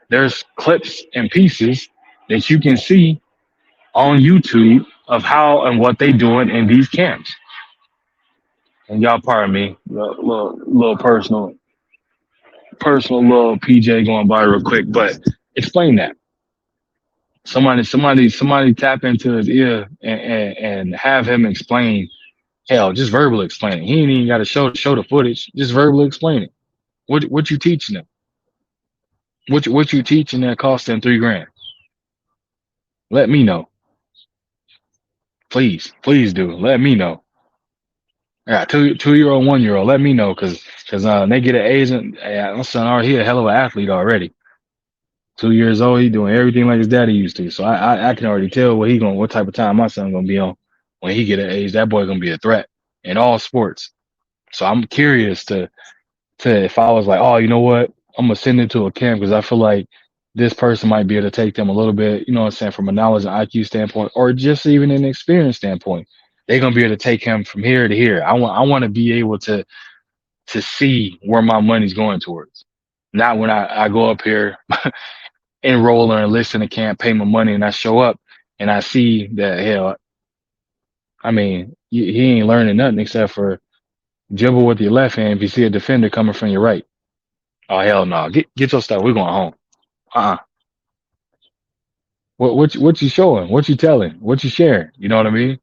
There's clips and pieces that you can see on YouTube of how and what they doing in these camps. And y'all pardon me, little personal little PJ going by real quick, but explain that. Somebody tap into his ear and have him explain. Hell, just verbally explain it. He ain't even got to show the footage. Just verbally explain it. What you teaching them? What you teaching that cost them 3 grand? Let me know, please do. Let me know. Yeah, 2 year old, 1 year old. Let me know because they get an age and my son already he a hell of an athlete already. 2 years old, he doing everything like his daddy used to. So I can already tell what type of time my son gonna be on when he get an age. That boy gonna be a threat in all sports. So I'm curious to if I was like, oh, you know what, I'm gonna send him to a camp because I feel like this person might be able to take them a little bit, you know what I'm saying, from a knowledge and IQ standpoint, or just even an experience standpoint. They're gonna be able to take him from here to here. I want to be able to see where my money's going towards. Not when I go up here, enroll or enlist in a camp, pay my money, and I show up and I see that hell, I mean, he ain't learning nothing except for dribble with your left hand if you see a defender coming from your right. Oh hell no! Get your stuff. We're going home. Uh-uh. What you showing? What you telling? What you sharing? You know what I mean?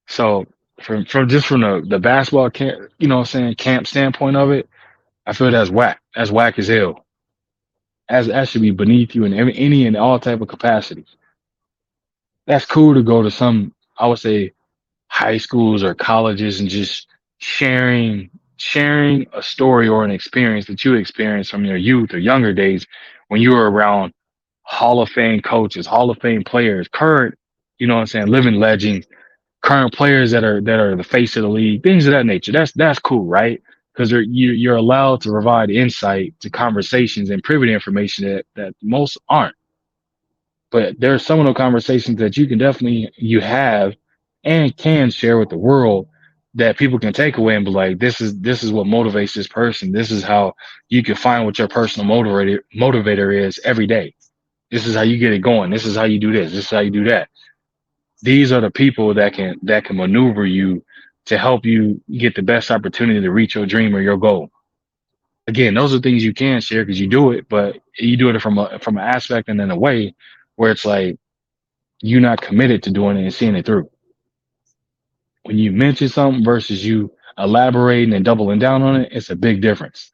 So from just from the basketball camp, you know what I'm saying, camp standpoint of it, I feel that's whack. That's whack as hell. As that should be beneath you in any and all type of capacity. That's cool to go to some, I would say, high schools or colleges and just sharing. sharing a story or an experience that you experienced from your youth or younger days when you were around Hall of Fame coaches, Hall of Fame players, current, you know what I'm saying, living legends, current players that are the face of the league, things of that nature. That's cool, right? Because you're allowed to provide insight to conversations and privy to information that most aren't. But there's some of the conversations that you can definitely you have and can share with the world that people can take away and be like, this is what motivates this person. This is how you can find what your personal motivator is every day. This is how you get it going. This is how you do this. This is how you do that. These are the people that can maneuver you to help you get the best opportunity to reach your dream or your goal. Again, those are things you can share because you do it, but you do it from an aspect and in a way where it's like you're not committed to doing it and seeing it through. When you mention something versus you elaborating and doubling down on it, it's a big difference.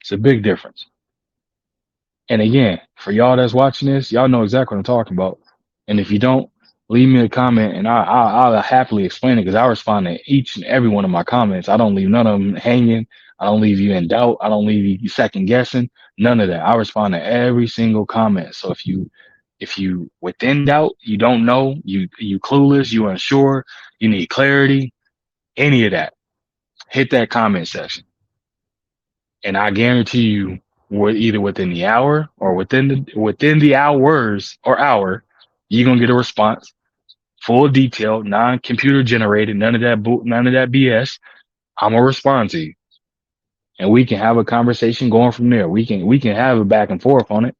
It's a big difference. And again, for y'all that's watching this, y'all know exactly what I'm talking about. And if you don't, leave me a comment and I'll happily explain it because I respond to each and every one of my comments. I don't leave none of them hanging. I don't leave you in doubt. I don't leave you second guessing. None of that. I respond to every single comment. So if you within doubt, you don't know, you clueless, you unsure, you need clarity, any of that, hit that comment section. And I guarantee you, either within the hour or within the hours or hour, you're gonna get a response, full detail, non-computer generated, none of that BS. I'm gonna respond to you, and we can have a conversation going from there. We can have a back and forth on it.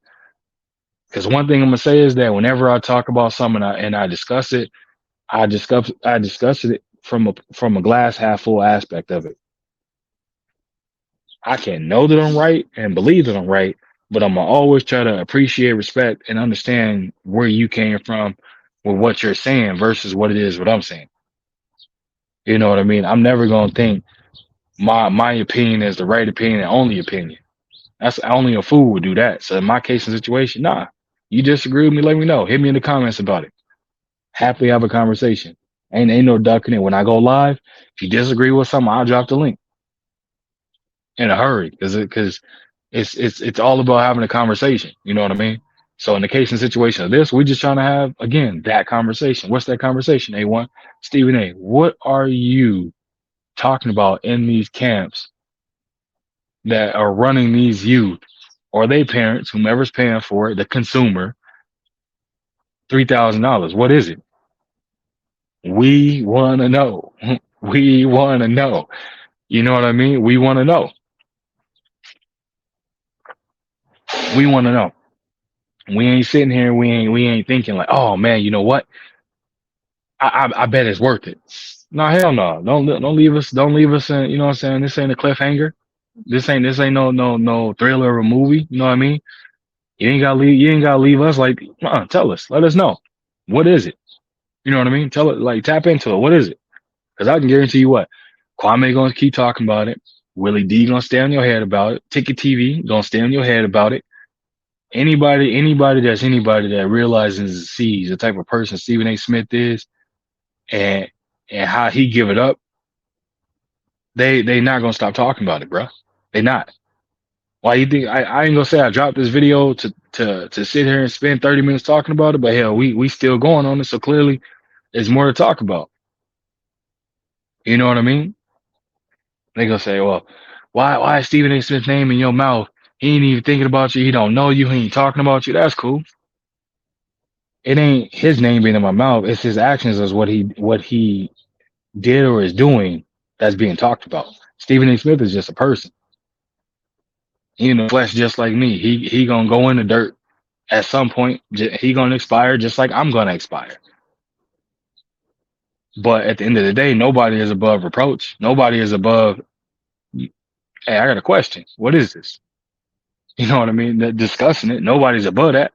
Because one thing I'm gonna say is that whenever I talk about something and I discuss it, I discuss it from a glass half full aspect of it. I can know that I'm right and believe that I'm right, but I'm gonna always try to appreciate, respect, and understand where you came from with what you're saying versus what it is what I'm saying. You know what I mean? I'm never gonna think my opinion is the right opinion and only opinion. That's only a fool would do that. So in my case and situation, nah. You disagree with me, let me know. Hit me in the comments about it. Happily have a conversation. Ain't no ducking it. When I go live, if you disagree with something, I'll drop the link in a hurry because it's all about having a conversation. You know what I mean? So in the case and situation of this, we're just trying to have again that conversation. What's that conversation? A1, Stephen A. What are you talking about in these camps that are running these youth or they parents, whomever's paying for it, the consumer, $3,000? What is it? We want to know. We want to know. You know what I mean? We want to know. We want to know. We ain't sitting here. We ain't thinking like, oh man, you know what? I bet it's worth it. No, hell no. Don't leave us. Don't leave us in. You know what I'm saying? This ain't a cliffhanger. This ain't no thriller of a movie. You know what I mean? You ain't gotta leave us like. Tell us. Let us know. What is it? You know what I mean? Tell it. Like tap into it. What is it? Because I can guarantee you what. Kwame gonna keep talking about it. Willie D gonna stay on your head about it. Ticket TV gonna stay on your head about it. Anybody that realizes and sees the type of person Stephen A. Smith is and how he give it up, they not gonna stop talking about it, bro. They not. Why you think I ain't gonna say I dropped this video to sit here and spend 30 minutes talking about it, but hell, we still going on it, so clearly there's more to talk about. You know what I mean? They gonna say, well, why is Stephen A. Smith's name in your mouth? He ain't even thinking about you. He don't know you. He ain't talking about you. That's cool. It ain't his name being in my mouth. It's his actions as what he did or is doing that's being talked about. Stephen A. Smith is just a person. He in the flesh just like me. He gonna go in the dirt at some point. He gonna expire just like I'm gonna expire. But at the end of the day, nobody is above reproach. Nobody is above. Hey, I got a question. What is this? You know what I mean? Discussing it. Nobody's above that.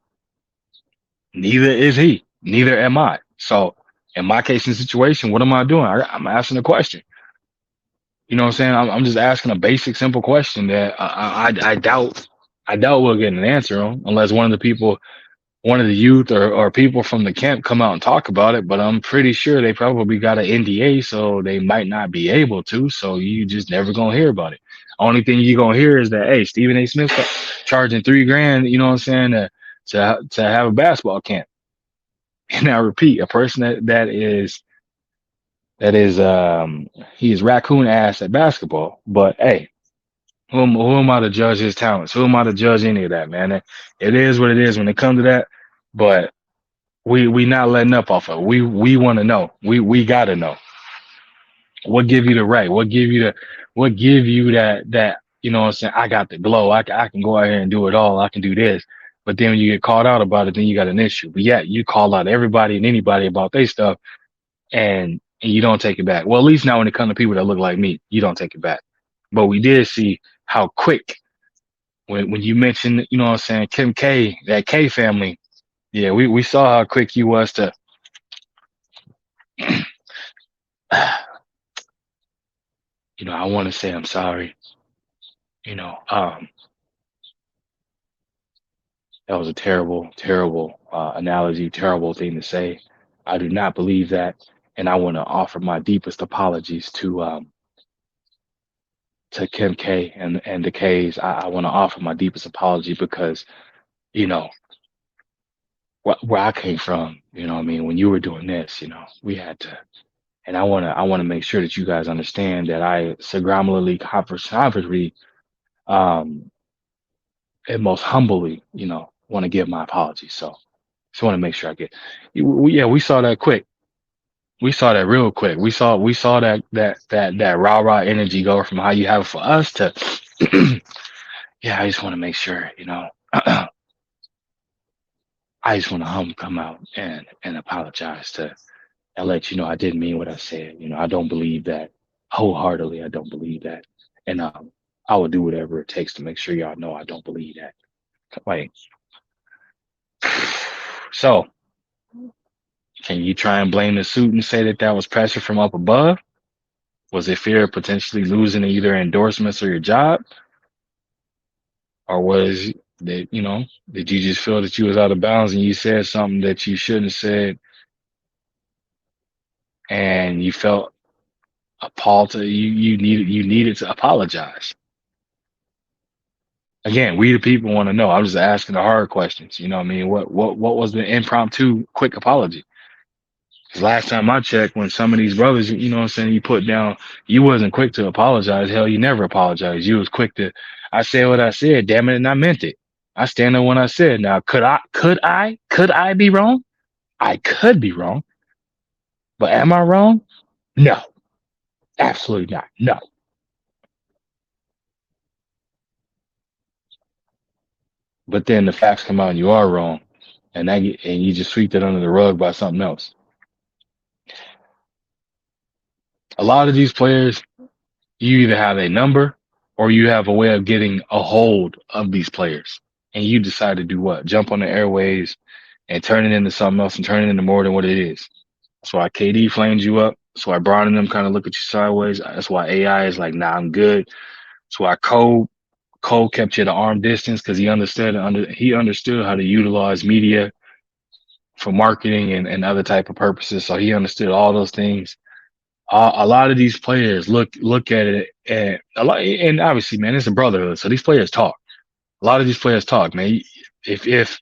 Neither is he. Neither am I. So in my case and situation, what am I doing? I'm asking a question. You know what I'm saying? I'm just asking a basic, simple question that I doubt we'll get an answer on, unless one of the people one of the youth or people from the camp come out and talk about it, but I'm pretty sure they probably got an NDA, so they might not be able to. So you just never gonna hear about it. Only thing you gonna hear is that hey, Stephen A. Smith charging 3 grand, you know what I'm saying, to have a basketball camp. And I repeat, a person that is he is raccoon ass at basketball, but hey, who am I to judge his talents? Who am I to judge any of that, man? It is what it is when it comes to that. But we not letting up off of it. We want to know. We gotta know what give you the right. What give you that you know what I'm saying. I got the glow. I can go out here and do it all. I can do this. But then when you get called out about it, then you got an issue. But yeah, you call out everybody and anybody about their stuff, and you don't take it back. Well, at least now when it comes to people that look like me, you don't take it back. But we did see how quick when you mentioned, you know what I'm saying, Kim K, that K family. Yeah, we saw how quick you was to I want to say I'm sorry. You know, that was a terrible, terrible analogy, terrible thing to say. I do not believe that, and I want to offer my deepest apologies to Kim K and the K's. I want to offer my deepest apology because you know where I came from. You know, what I mean, when you were doing this, we had to, and I want to make sure that you guys understand that I sagramally, conference, um, and most humbly, want to give my apologies. So just want to make sure I get. Yeah, we saw that quick. We saw that real quick. We saw that rah energy go from how you have it for us to. Yeah, I just want to make sure, I just want to come out and apologize to and let you know I didn't mean what I said. I don't believe that wholeheartedly. I don't believe that, and I will do whatever it takes to make sure y'all know I don't believe that. Like, so can you try and blame the suit and say that that was pressure from up above? Was it fear of potentially losing either endorsements or your job, or was that did you just feel that you was out of bounds and you said something that you shouldn't have said, and you felt appalled to you needed to apologize? Again, we the people want to know. I'm just asking the hard questions. You know what I mean? What was the impromptu quick apology? 'Cause last time I checked, when some of these brothers, what I'm saying, you put down, you wasn't quick to apologize. Hell, you never apologized. You was quick to, I said what I said, damn it, and I meant it. I stand on what I said. Now, could I be wrong? I could be wrong, but am I wrong? No, absolutely not. No. But then the facts come out and you are wrong, and you just sweep that under the rug by something else. A lot of these players, you either have a number or you have a way of getting a hold of these players. And you decide to do what? Jump on the airways and turn it into something else and turn it into more than what it is. That's why KD flames you up. That's why Brown and them kind of look at you sideways. That's why AI is like, nah, I'm good. That's why Cole kept you at arm distance because he understood how to utilize media for marketing and other type of purposes. So he understood all those things. A lot of these players look at it and and obviously, man, it's a brotherhood. So these players talk. A lot of these players talk, man. If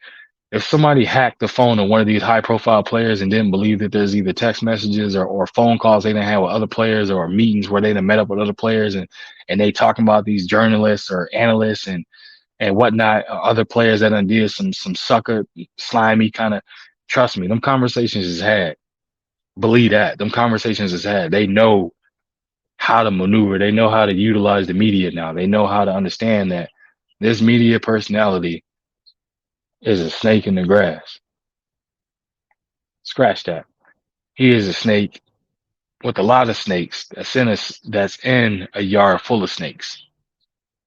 somebody hacked the phone of one of these high profile players and didn't believe that there's either text messages or phone calls they didn't have with other players or meetings where they done met up with other players and they talking about these journalists or analysts and whatnot, other players that done did some sucker slimy kind of, trust me, them conversations is had. Believe that. Them conversations is had. They know how to maneuver. They know how to utilize the media now. They know how to understand that this media personality is a snake in the grass. Scratch that. He is a snake with a lot of snakes that's in a yard full of snakes.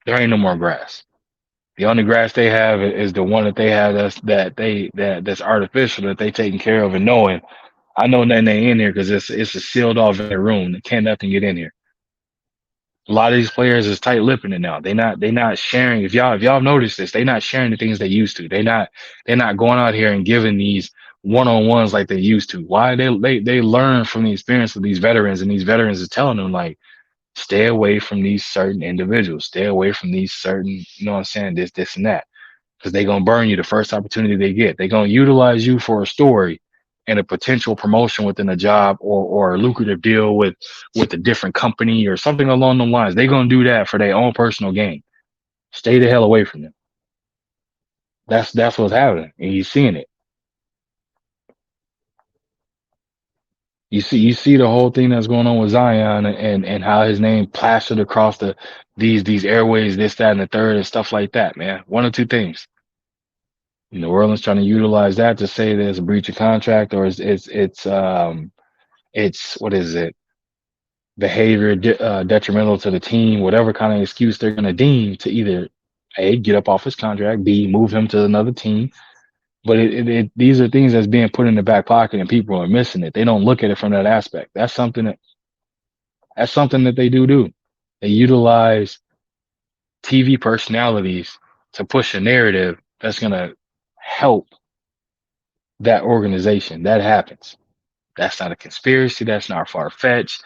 There ain't no more grass. The only grass they have is the one that they have that's artificial that they taking care of and knowing. I know nothing ain't in here because it's a sealed off in the room. Can't nothing get in here. A lot of these players is tight lipping it now. They not sharing. If y'all noticed this, they not sharing the things they used to. They're not going out here and giving these one on ones like they used to. Why they learn from the experience of these veterans, and these veterans is telling them like stay away from these certain individuals, stay away from these certain, you know what I'm saying, this and that, because they're gonna burn you the first opportunity they get. They're gonna utilize you for a story and a potential promotion within a job, or a lucrative deal with a different company or something along those lines. They're gonna do that for their own personal gain. Stay the hell away from them. That's what's happening, and you're seeing it. You see the whole thing that's going on with Zion, and how his name plastered across these airways, this, that, and the third, and stuff like that, man. One of two things. New Orleans trying to utilize that to say there's a breach of contract, or it's what is it? Behavior detrimental to the team, whatever kind of excuse they're gonna deem to either A, get up off his contract, B, move him to another team. But these are things that's being put in the back pocket, and people are missing it. They don't look at it from that aspect. That's something that they do. They utilize TV personalities to push a narrative that's gonna help that organization. That happens. That's not a conspiracy. That's not far fetched.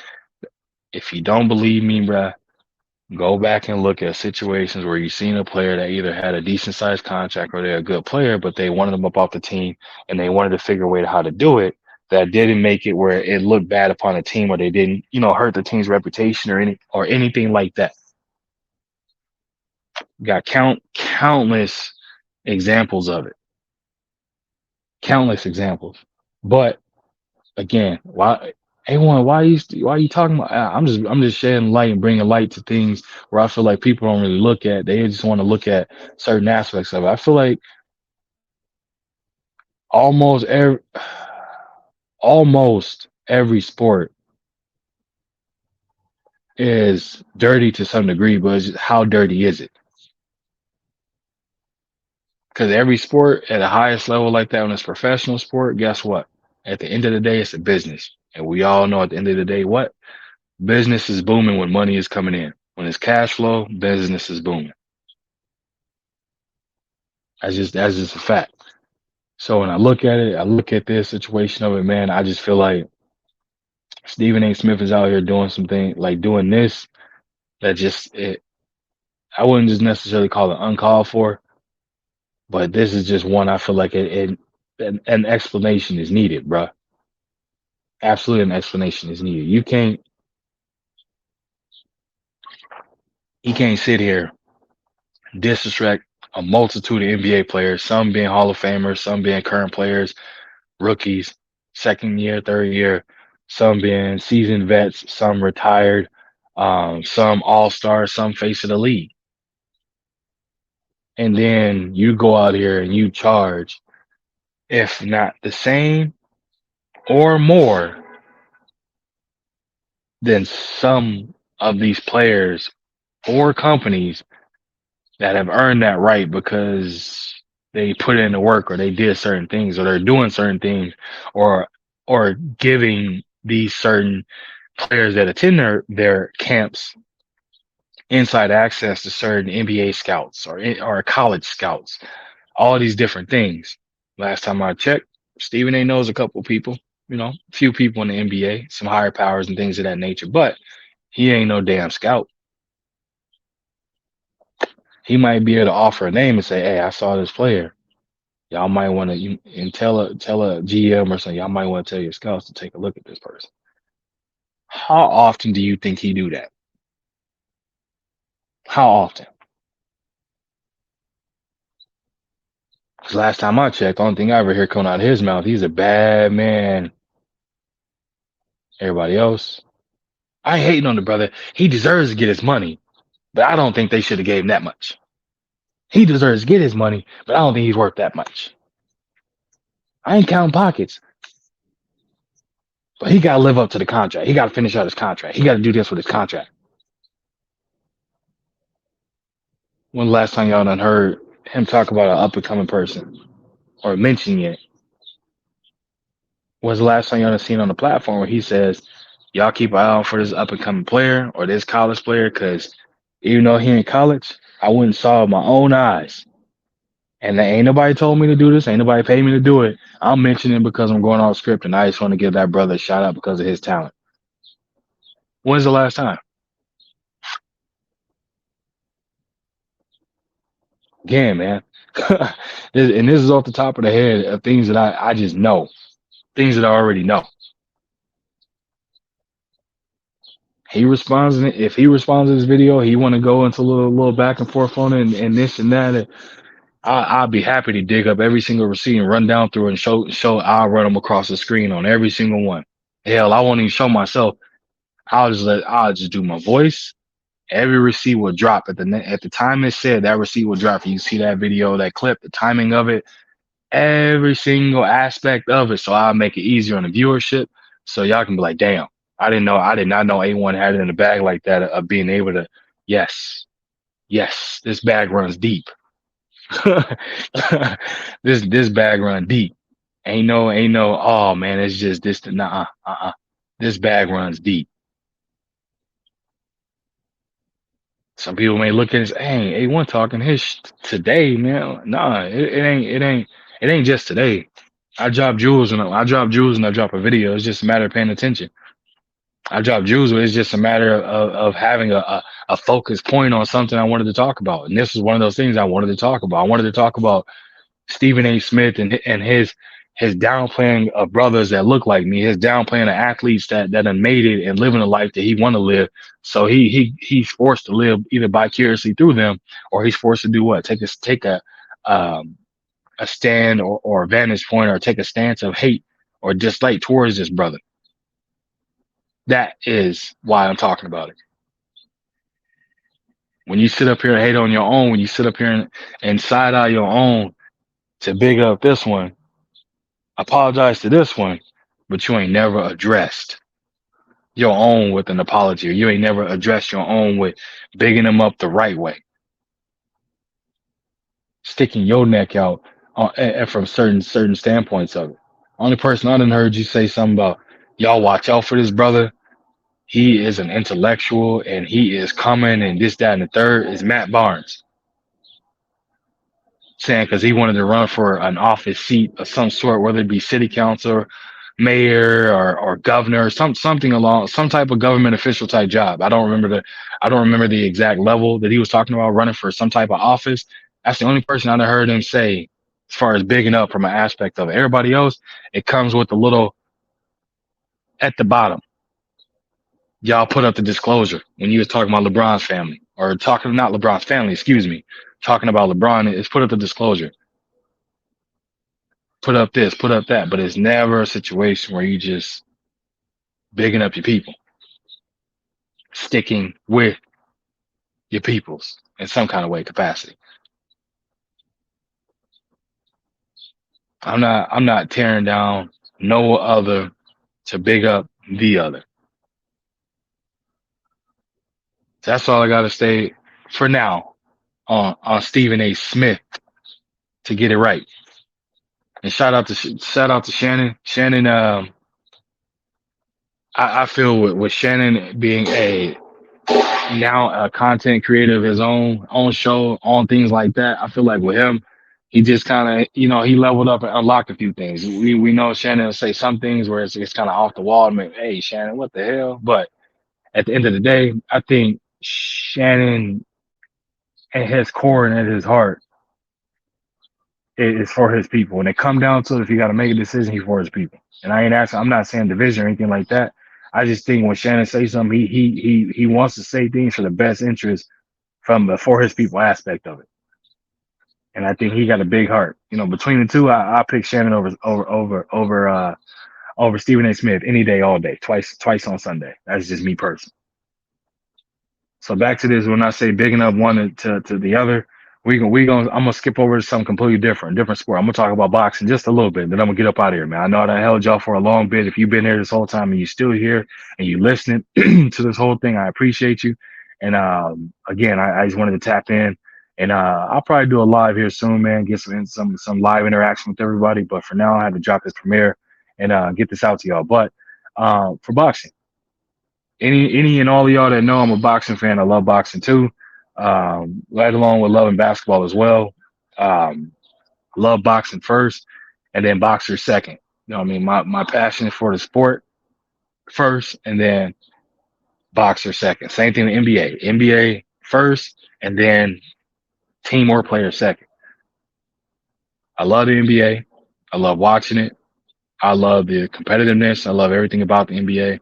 If you don't believe me, bruh, go back and look at situations where you've seen a player that either had a decent sized contract or they're a good player, but they wanted them up off the team and they wanted to figure a way to how to do it that didn't make it where it looked bad upon a team, or they didn't, hurt the team's reputation or anything like that. Got countless examples of it. Countless examples. But again, why A1, why are you talking about? I'm just shedding light and bringing light to things where I feel like people don't really look at. They just want to look at certain aspects of it. I feel like almost every almost every sport is dirty to some degree, but it's just how dirty is it? Because every sport at the highest level like that, when it's professional sport, guess what? At the end of the day, it's a business, and we all know at the end of the day, what business is booming when money is coming in. When it's cash flow, business is booming. That's just a fact. So when I look at it, I look at this situation of it, man. I just feel like Stephen A. Smith is out here doing something like doing this that just it. I wouldn't just necessarily call it uncalled for, but this is just one I feel like an explanation is needed, bruh. Absolutely, an explanation is needed. You can't sit here disrespect a multitude of NBA players, some being Hall of Famers, some being current players, rookies, second year, third year, some being seasoned vets, some retired, some all stars, some face of the league. And then you go out here and you charge, if not the same or more than some of these players or companies that have earned that right because they put in the work, or they did certain things, or they're doing certain things, or giving these certain players that attend their camps inside access to certain NBA scouts, or college scouts, all these different things. Last time I checked, Stephen A knows a couple people, a few people in the NBA, some higher powers and things of that nature, but he ain't no damn scout. He might be able to offer a name and say, "Hey, I saw this player. Y'all might want to," and tell a GM or something. Y'all might want to tell your scouts to take a look at this person. How often do you think he do that? How often? Because last time I checked, the only thing I ever hear coming out of his mouth, he's a bad man. Everybody else, I ain't hating on the brother. He deserves to get his money, but I don't think they should have gave him that much. He deserves to get his money, but I don't think he's worth that much. I ain't counting pockets, but he got to live up to the contract. He got to finish out his contract. He got to do this with his contract. When the last time y'all done heard him talk about an up and coming person or mentioning it? Was the last time y'all done seen on the platform where he says, Y'all keep an eye out for this up and coming player or this college player, because even though he in college, I went and saw with my own eyes. And there ain't nobody told me to do this. Ain't nobody paid me to do it. I'm mentioning because I'm going off script, and I just want to give that brother a shout out because of his talent. When's the last time? Again, man. And this is off the top of the head of things that I just know, things that I already know. He responds, if he responds to this video, he want to go into a little back and forth on it and this and that. I'll be happy to dig up every single receipt and run down through it and show. I'll run them across the screen on every single one. Hell, I won't even show myself. I'll just do my voice. Every receipt will drop at the time it said that receipt will drop. You see that video, that clip, the timing of it, every single aspect of it. So I'll make it easier on the viewership. So y'all can be like, damn, I did not know A1 had it in the bag like that of being able to, yes, yes, this bag runs deep. This bag run deep. Ain't no, oh man, it's just this, nah, this bag runs deep. Some people may look at it and say, hey, A1 talking his today, man. Nah, it ain't just today. I drop jewels and I drop a video. It's just a matter of paying attention. I drop jewels, but it's just a matter of having a focus point on something I wanted to talk about. And this was one of those things I wanted to talk about. I wanted to talk about Stephen A. Smith and his downplaying of brothers that look like me, his downplaying of athletes that have made it and living a life that he want to live. So he's forced to live either vicariously through them, or he's forced to do what? Um, a stand or a vantage point, or take a stance of hate or dislike towards this brother. That is why I'm talking about it. When you sit up here and hate on your own, when you sit up here and side eye your own to big up this one, apologize to this one, but you ain't never addressed your own with an apology, or you ain't never addressed your own with bigging them up the right way, sticking your neck out from certain standpoints of it. Only person I done heard you say something about, y'all watch out for this brother. He is an intellectual and he is coming and this, that, and the third is Matt Barnes, saying because he wanted to run for an office seat of some sort, whether it be city council, mayor, or governor, something along some type of government official type job. I don't remember the exact level that he was talking about running for some type of office. That's the only person I heard him say as far as bigging up from an aspect of it. Everybody else, it comes with a little at the bottom. Y'all put up the disclosure when you was talking about LeBron's family, or talking not LeBron's family, excuse me, talking about LeBron. It's put up the disclosure, put up this, put up that, but it's never a situation where you just bigging up your people, sticking with your peoples in some kind of way capacity. I'm not tearing down no other to big up the other. That's all I gotta say for now on Stephen A. Smith to get it right. And shout out to Shannon. Shannon, I feel with Shannon being a now a content creator of his own show on things like that. I feel like with him, he just kind of he leveled up and unlocked a few things. We know Shannon will say some things where it's kind of off the wall. I mean, hey Shannon, what the hell? But at the end of the day, I think Shannon at his core and at his heart is for his people. When it come down to it, if he got to make a decision, he's for his people. And I ain't asking. I'm not saying division or anything like that. I just think when Shannon says something, he wants to say things for the best interest from the for his people aspect of it. And I think he got a big heart. Between the two, I pick Shannon over Stephen A. Smith any day, all day, twice on Sunday. That's just me personally. So back to this, when I say bigging up one to the other, I'm gonna skip over to something completely different sport. I'm gonna talk about boxing just a little bit, then I'm gonna get up out of here, man. I know I held y'all for a long bit. If you've been here this whole time and you're still here and you listening to this whole thing, I appreciate you. And again, I just wanted to tap in, and I'll probably do a live here soon, man. Get some live interaction with everybody. But for now, I had to drop this premiere and get this out to y'all. But for boxing. any and all of y'all that know I'm a boxing fan. I love boxing too, right along with loving basketball as well. Um, love boxing first, and then boxer second. You know, what I mean, my passion is for the sport first, and then boxer second. Same thing with NBA. NBA first, and then team or player second. I love the NBA. I love watching it. I love the competitiveness. I love everything about the NBA.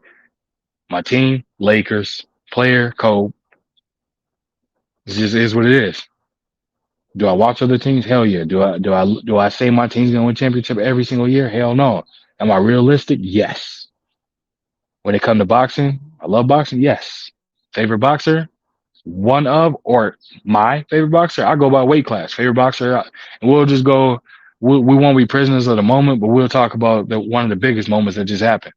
My team, Lakers, player, Kobe. It just is what it is. Do I watch other teams? Hell yeah. Do I say my team's gonna win championship every single year? Hell no. Am I realistic? Yes. When it comes to boxing, I love boxing. Yes. Favorite boxer? One of or my favorite boxer? I go by weight class. Favorite boxer, and we'll just go. We won't be prisoners of the moment, but we'll talk about one of the biggest moments that just happened.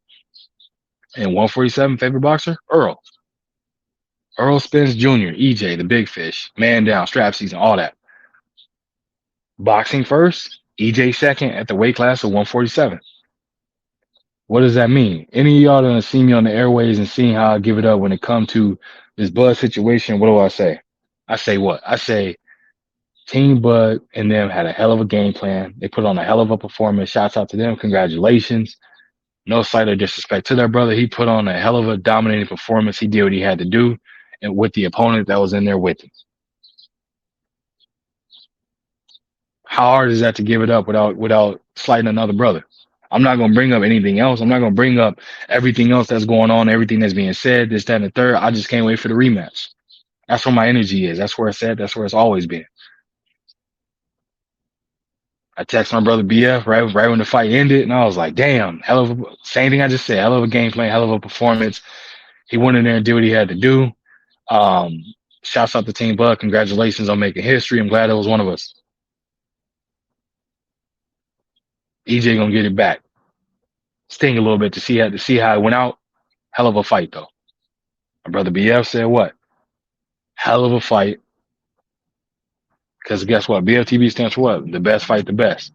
And 147 favorite boxer, Earl. Earl Spence Jr., EJ, the big fish, man down, strap season, all that. Boxing first, EJ second at the weight class of 147. What does that mean? Any of y'all that have seen me on the airways and seen how I give it up when it comes to this Bud situation, what do I say? I say what? I say Team Bud and them had a hell of a game plan. They put on a hell of a performance. Shouts out to them. Congratulations. No slight of disrespect to their brother. He put on a hell of a dominating performance. He did what he had to do, and with the opponent that was in there with him. How hard is that to give it up without slighting another brother? I'm not gonna bring up anything else. I'm not gonna bring up everything else that's going on, everything that's being said, this, that, and the third. I just can't wait for the rematch. That's where my energy is. That's where it's at. That's where it's always been. I text my brother BF right when the fight ended, and I was like, "Damn, hell of a same thing I just said. Hell of a game plan, hell of a performance. He went in there and did what he had to do. Um, Shouts out to Team Bud. Congratulations on making history. I'm glad it was one of us. EJ gonna get it back. Sting a little bit to see how it went out. Hell of a fight though. My brother BF said what? Hell of a fight. Because guess what? BFTB stands for what? The best fight, the best.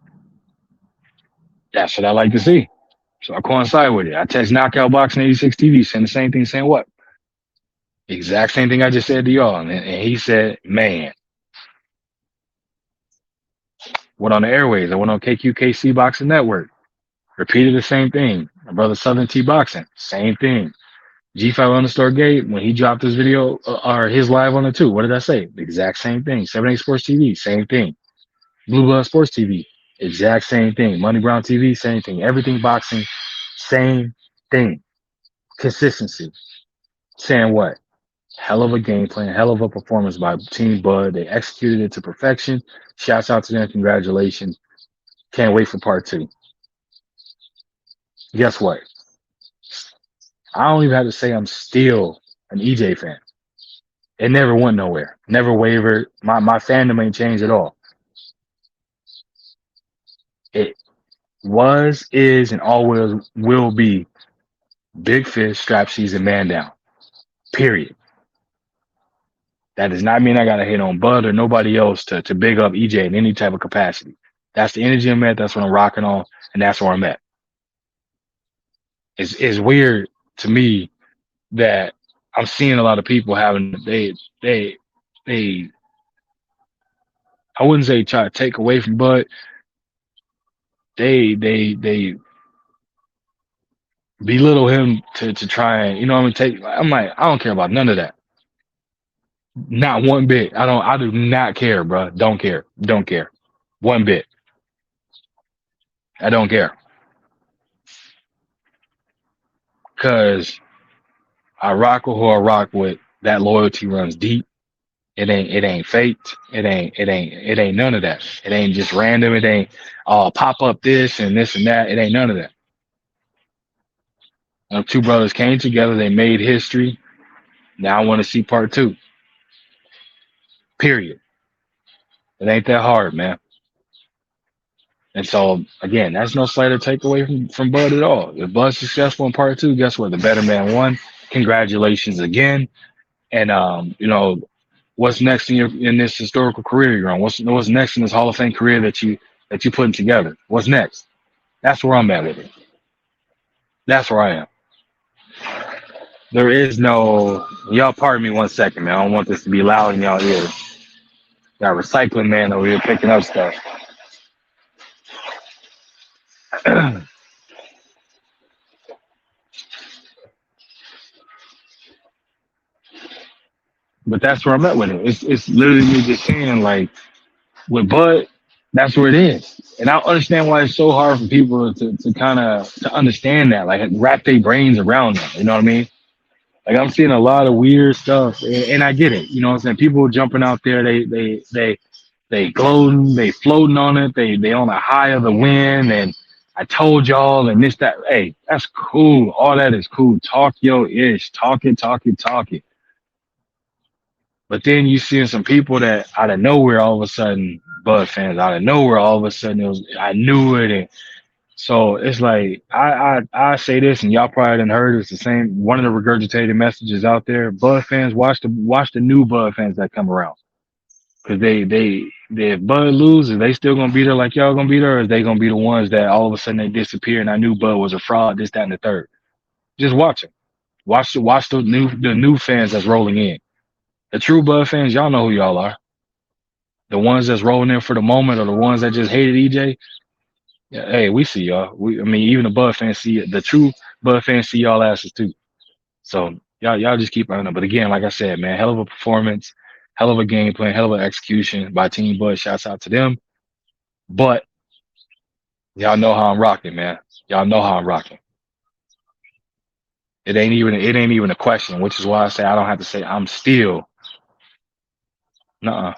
That's what I like to see. So I coincide with it. I text Knockout Boxing 86 TV saying the same thing, saying what? Exact same thing I just said to y'all. And he said, man, went on the airways. I went on KQKC Boxing Network. Repeated the same thing. My brother Southern T Boxing, same thing. G5 underscore Gate, when he dropped his video or his live on it too, what did I say? The exact same thing. 78 Sports TV, same thing. Blue Blood Sports TV, exact same thing. Money Brown TV, same thing. Everything boxing, same thing. Consistency. Saying what? Hell of a game plan, hell of a performance by Team Bud. They executed it to perfection. Shouts out to them. Congratulations. Can't wait for part two. Guess what? I don't even have to say I'm still an EJ fan. It never went nowhere. Never wavered. My fandom ain't changed at all. It was, is, and always will be big fish, strap season, man down. Period. That does not mean I gotta hit on Bud or nobody else to big up EJ in any type of capacity. That's the energy I'm at. That's what I'm rocking on, and that's where I'm at. It's weird to me that I'm seeing a lot of people having they I wouldn't say try to take away from Bud. They belittle him to try and what I mean take. I'm like I don't care about none of that. Not one bit. I do not care, bro. Don't care. Don't care. One bit. I don't care. Cause I rock with who I rock with. That loyalty runs deep. It ain't faked. It ain't none of that. It ain't just random. It ain't pop up this and this and that. It ain't none of that. Two brothers came together, they made history. Now I want to see part two. Period. It ain't that hard, man. And so again, that's no slight or takeaway from Bud at all. If Bud's successful in part two, guess what? The better man won. Congratulations again. And what's next in this historical career you're on? What's next in this Hall of Fame career that you putting together? What's next? That's where I'm at with it. That's where I am. There is no. Y'all pardon me 1 second, man. I don't want this to be loud in y'all ears. Got recycling man over here picking up stuff. But that's where I'm at with it. It's literally me just saying like with Bud, that's where it is. And I understand why it's so hard for people to kind of to understand that, like wrap their brains around that. You know what I mean? Like I'm seeing a lot of weird stuff, and I get it. You know what I'm saying? People jumping out there, they gloating, they floating on it, they on a high of the wind, and I told y'all, and this that. Hey, that's cool. All that is cool. Talk your ish, talk it, talk it, talk it. But then you seeing some people that out of nowhere, all of a sudden, Bud fans, out of nowhere, all of a sudden, it was I knew it, and so it's like I say this, and y'all probably didn't heard it's the same. One of the regurgitated messages out there. Bud fans, watch the new Bud fans that come around, because they if Bud loses, they still gonna be there like y'all gonna be there, or is they gonna be the ones that all of a sudden they disappear, and I knew Bud was a fraud, this, that, and the third. Just watch it. Watch the new fans that's rolling in. The true Bud fans, y'all know who y'all are. The ones that's rolling in for the moment, or the ones that just hated EJ. Yeah, hey, we see y'all. I mean, even the Bud fans see it. The true Bud fans see y'all asses too. So y'all just keep running. But again, like I said, man, hell of a performance, hell of a game plan, hell of an execution by Team Bud. Shouts out to them. But y'all know how I'm rocking, man. Y'all know how I'm rocking. It ain't even a question, which is why I say I don't have to say I'm still. Nuh-uh.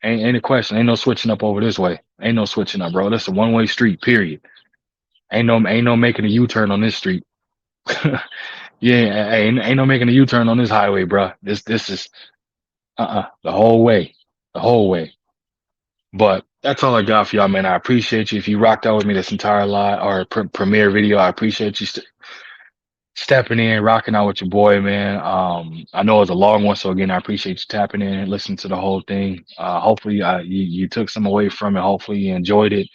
Ain't a question. Ain't no switching up over this way. Ain't no switching up, bro. That's a one-way street, period. Ain't no making a U-turn on this street. Yeah, ain't no making a U-turn on this highway, bro. This is the whole way. The whole way. But that's all I got for y'all, man. I appreciate you. If you rocked out with me this entire live or premiere video, I appreciate you stepping in, rocking out with your boy, man. I know it was a long one, so again, I appreciate you tapping in and listening to the whole thing. Hopefully, you took some away from it. Hopefully, you enjoyed it.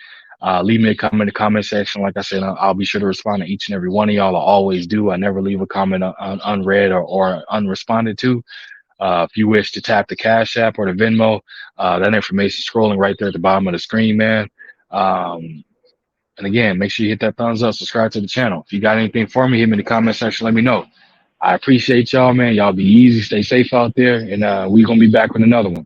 Leave me a comment in the comment section. Like I said, I'll be sure to respond to each and every one of y'all. I always do. I never leave a comment unread or unresponded to. If you wish to tap the Cash App or the Venmo, that information is scrolling right there at the bottom of the screen, man. And again, make sure you hit that thumbs up, subscribe to the channel. If you got anything for me, hit me in the comment section. Let me know. I appreciate y'all, man. Y'all be easy, stay safe out there, and we gonna be back with another one.